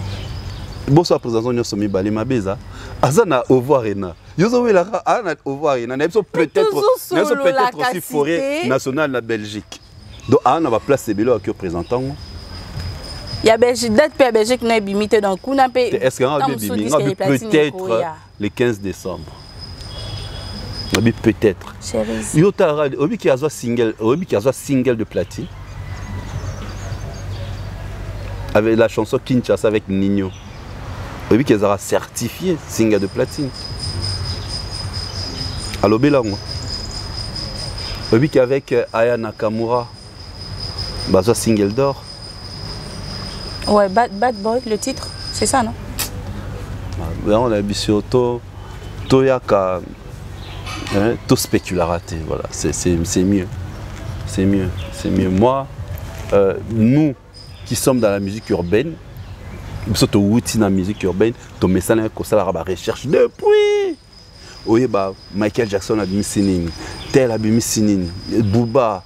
Bon ça présentation nous sommes balé ma beza. Azana Ovo Arena. Yo zo la ana Ovo Arena. Peut-être aussi forêt nationale la Belgique. Donc ana va place belo qui représentant. Il y a Belgique date pe Belgique na bimité dans kuna pe. Est-ce qu'on a peut-être le 15 décembre. Peut-être. Yo tara obi qui a single de platine. Avec la chanson Kinshasa avec Nino. Obi qui a certifié single de platine. Allo Belango. Obi qui avec Aya Nakamura. Bazo single d'or. Ouais, Bad Boy le titre, c'est ça non? On a vu sur Toyaka. Tout spécularaté, voilà, c'est mieux. C'est mieux. Moi, nous qui sommes dans la musique urbaine, surtout dans la musique urbaine, ton message est la recherche depuis. Oui, Michael Jackson a mis Sinin, Tel a mis Sinin, Booba,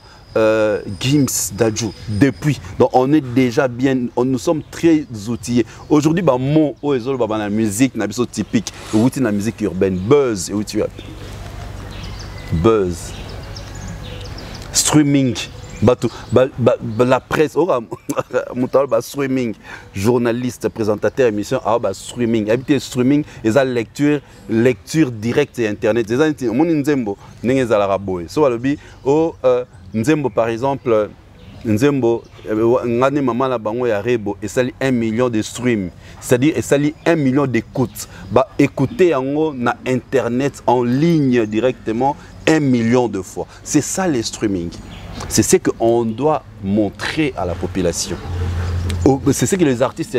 Gims, Dadju, depuis. Donc on est déjà bien, nous sommes très outillés. Aujourd'hui, mon dans la musique, typique, dans la musique urbaine, buzz, buzz, streaming, la presse, streaming, journaliste, présentateur, émission, streaming, habité streaming, et ça lecture directe et internet. C'est ça, mon nzembo, n'est pas la nzembo par exemple, nzembo, ngane maman la bango ya rebo, et ça 1 million de streams, c'est-à-dire et ça 1 million d'écoutes. Écouter en na internet en ligne directement 1 million de fois. C'est ça les streaming. C'est ce qu'on doit montrer à la population. C'est ce que les artistes,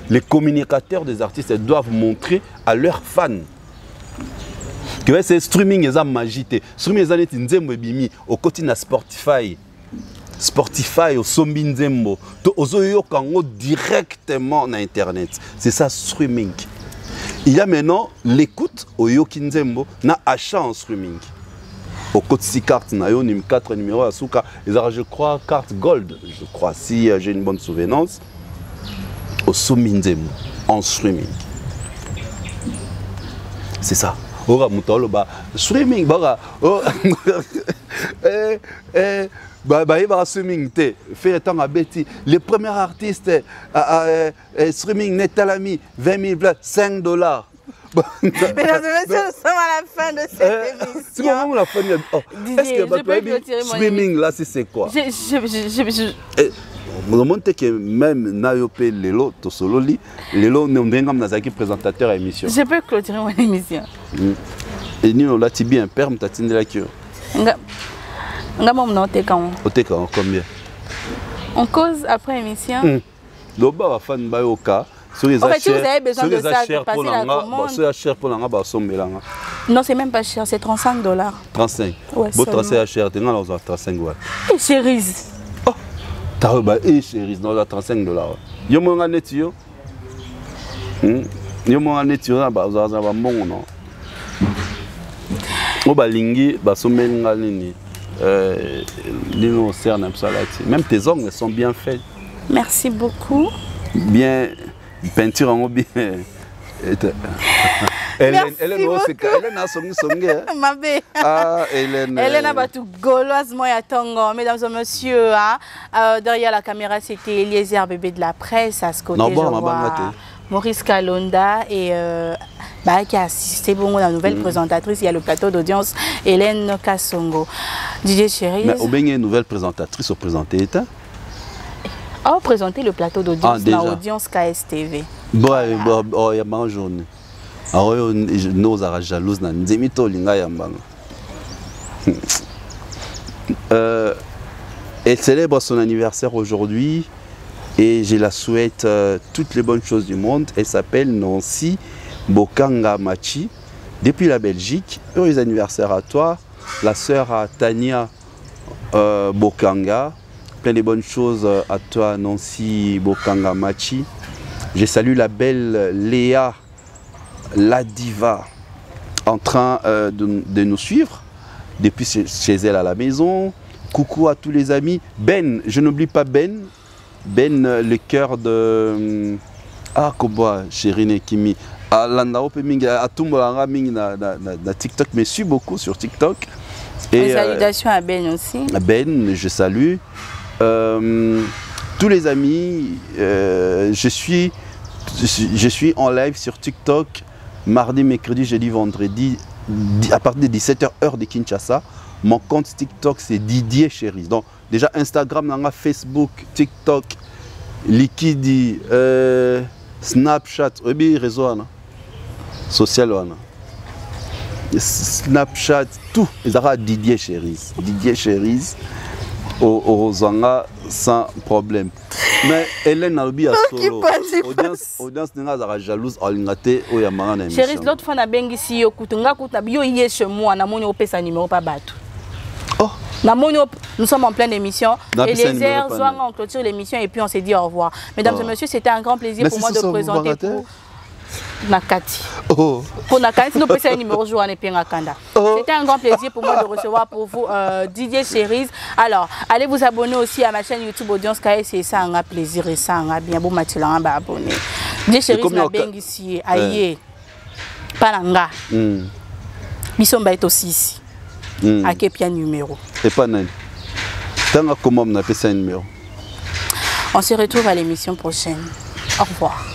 les communicateurs des artistes doivent montrer à leurs fans. Que c'est streaming eza magie te. Streaming eza neti nzembo ebimi okoti na Spotify. Spotify au sombi nzembo. To ozoyoka ngo directement na internet. C'est ça streaming. Il y a maintenant l'écoute au yoki nzembo na achat en streaming. Au code 6 cartes na yo 4 numéros à souka. Je crois carte gold. Je crois si j'ai une bonne souvenance. Au sombi nzembo en streaming. C'est ça. Ora mutolo ba streaming ba streaming te fait tant à Betty les premiers artistes streaming Netalami 20 000 $5. Mesdames et messieurs, nous sommes à la fin de cette émission. C'est comment la fin de... Est-ce que streaming là c'est quoi? Vous montrez que même Nayope Lelo Tosololi, Lelo Ndengam Nazaki présentateur à l'émission. Je peux clôturer mon émission. Et nous là Tibi un perme tatine la cure. Combien? On cause après l'émission. Loba va fan bayoka. En fait, si vous avez besoin de ça pour passer la commande. C'est cher pour l'anga, non, c'est même pas cher, c'est $35. 35. Ouais, bon, 35 cher, t'es dans 35 ouais. Et cerise. Oh, t'as bah et cerise dans $35. Yo mon net yo. Yo mon net yo ba za bon non. O ba lingi ba somenga nini. Lino cerne salati. Même tes ongles sont bien faits. Merci beaucoup. Bien peinture en bien. Hélène a sonné. Ma belle. Ah, Hélène. Hélène a battu gauloise moya tongo. Mesdames et messieurs, derrière la caméra, c'était Eliezer, bébé de la presse. À ce côté, je vois Maurice Kalonda et qui a assisté bon, la nouvelle présentatrice. Il y a le plateau d'audience, Hélène Kassongo. DJ Chéri. Mais au bien une nouvelle présentatrice au présenté. Oh, présenter le plateau d'audience dans l'audience KSTV. Bon, il y a ma journée. Alors, nous sommes jalouses. Elle célèbre son anniversaire aujourd'hui et je la souhaite toutes les bonnes choses du monde. Elle s'appelle Nancy Bokanga Machi depuis la Belgique. Heureux anniversaire à toi, la sœur à Tania Bokanga. Plein de bonnes choses à toi, Nancy Bokanga Machi. Je salue la belle Léa, la diva, en train de nous suivre depuis chez elle à la maison. Coucou à tous les amis. Ben, je n'oublie pas Ben. Ben, le cœur de... Ah, Koboa, Chérine Kimi. À Tumbolanga Ming na TikTok, mais je suis beaucoup sur TikTok. Et salutations à Ben aussi. Ben, je salue. Tous les amis, je suis en live sur TikTok mardi, mercredi, jeudi, vendredi à partir de 17h heure de Kinshasa. Mon compte TikTok c'est Didier Chéris. Donc déjà Instagram, Facebook, TikTok, Liquidi, Snapchat, réseau social, Snapchat, tout. Ils ont Didier Chéris. Didier Chéris. Au Zanga sans problème. Mais Hélène Albi a solo. Audience n'est jalouse à l'ingate au Yamana. Chérie, l'autre fois, on a bien ici, au Koutunga, Koutabi, il est chez moi, on a mon opé sa numéro pas battu. Oh! Nous sommes en pleine émission. Et les airs, on clôture l'émission et puis on s'est dit au revoir. Mesdames et messieurs, c'était un grand plaisir pour moi de présenter pour Nakati. Oh. Pour Nakati, nous passons un numéro jour à Nepengakanda. C'était un grand plaisir pour moi de recevoir pour vous Didier Chéris. Alors, allez vous abonner aussi à ma chaîne YouTube Audience KS, c'est ça un plaisir et ça un bien beau Mathilda un abonné. Didier Chéris na bengi ici aïe. Palanga. Bisomba est aussi ici. À quel numéro? Et pas nani. Tant comment on appelle ça un numéro. On se retrouve à l'émission prochaine. Au revoir.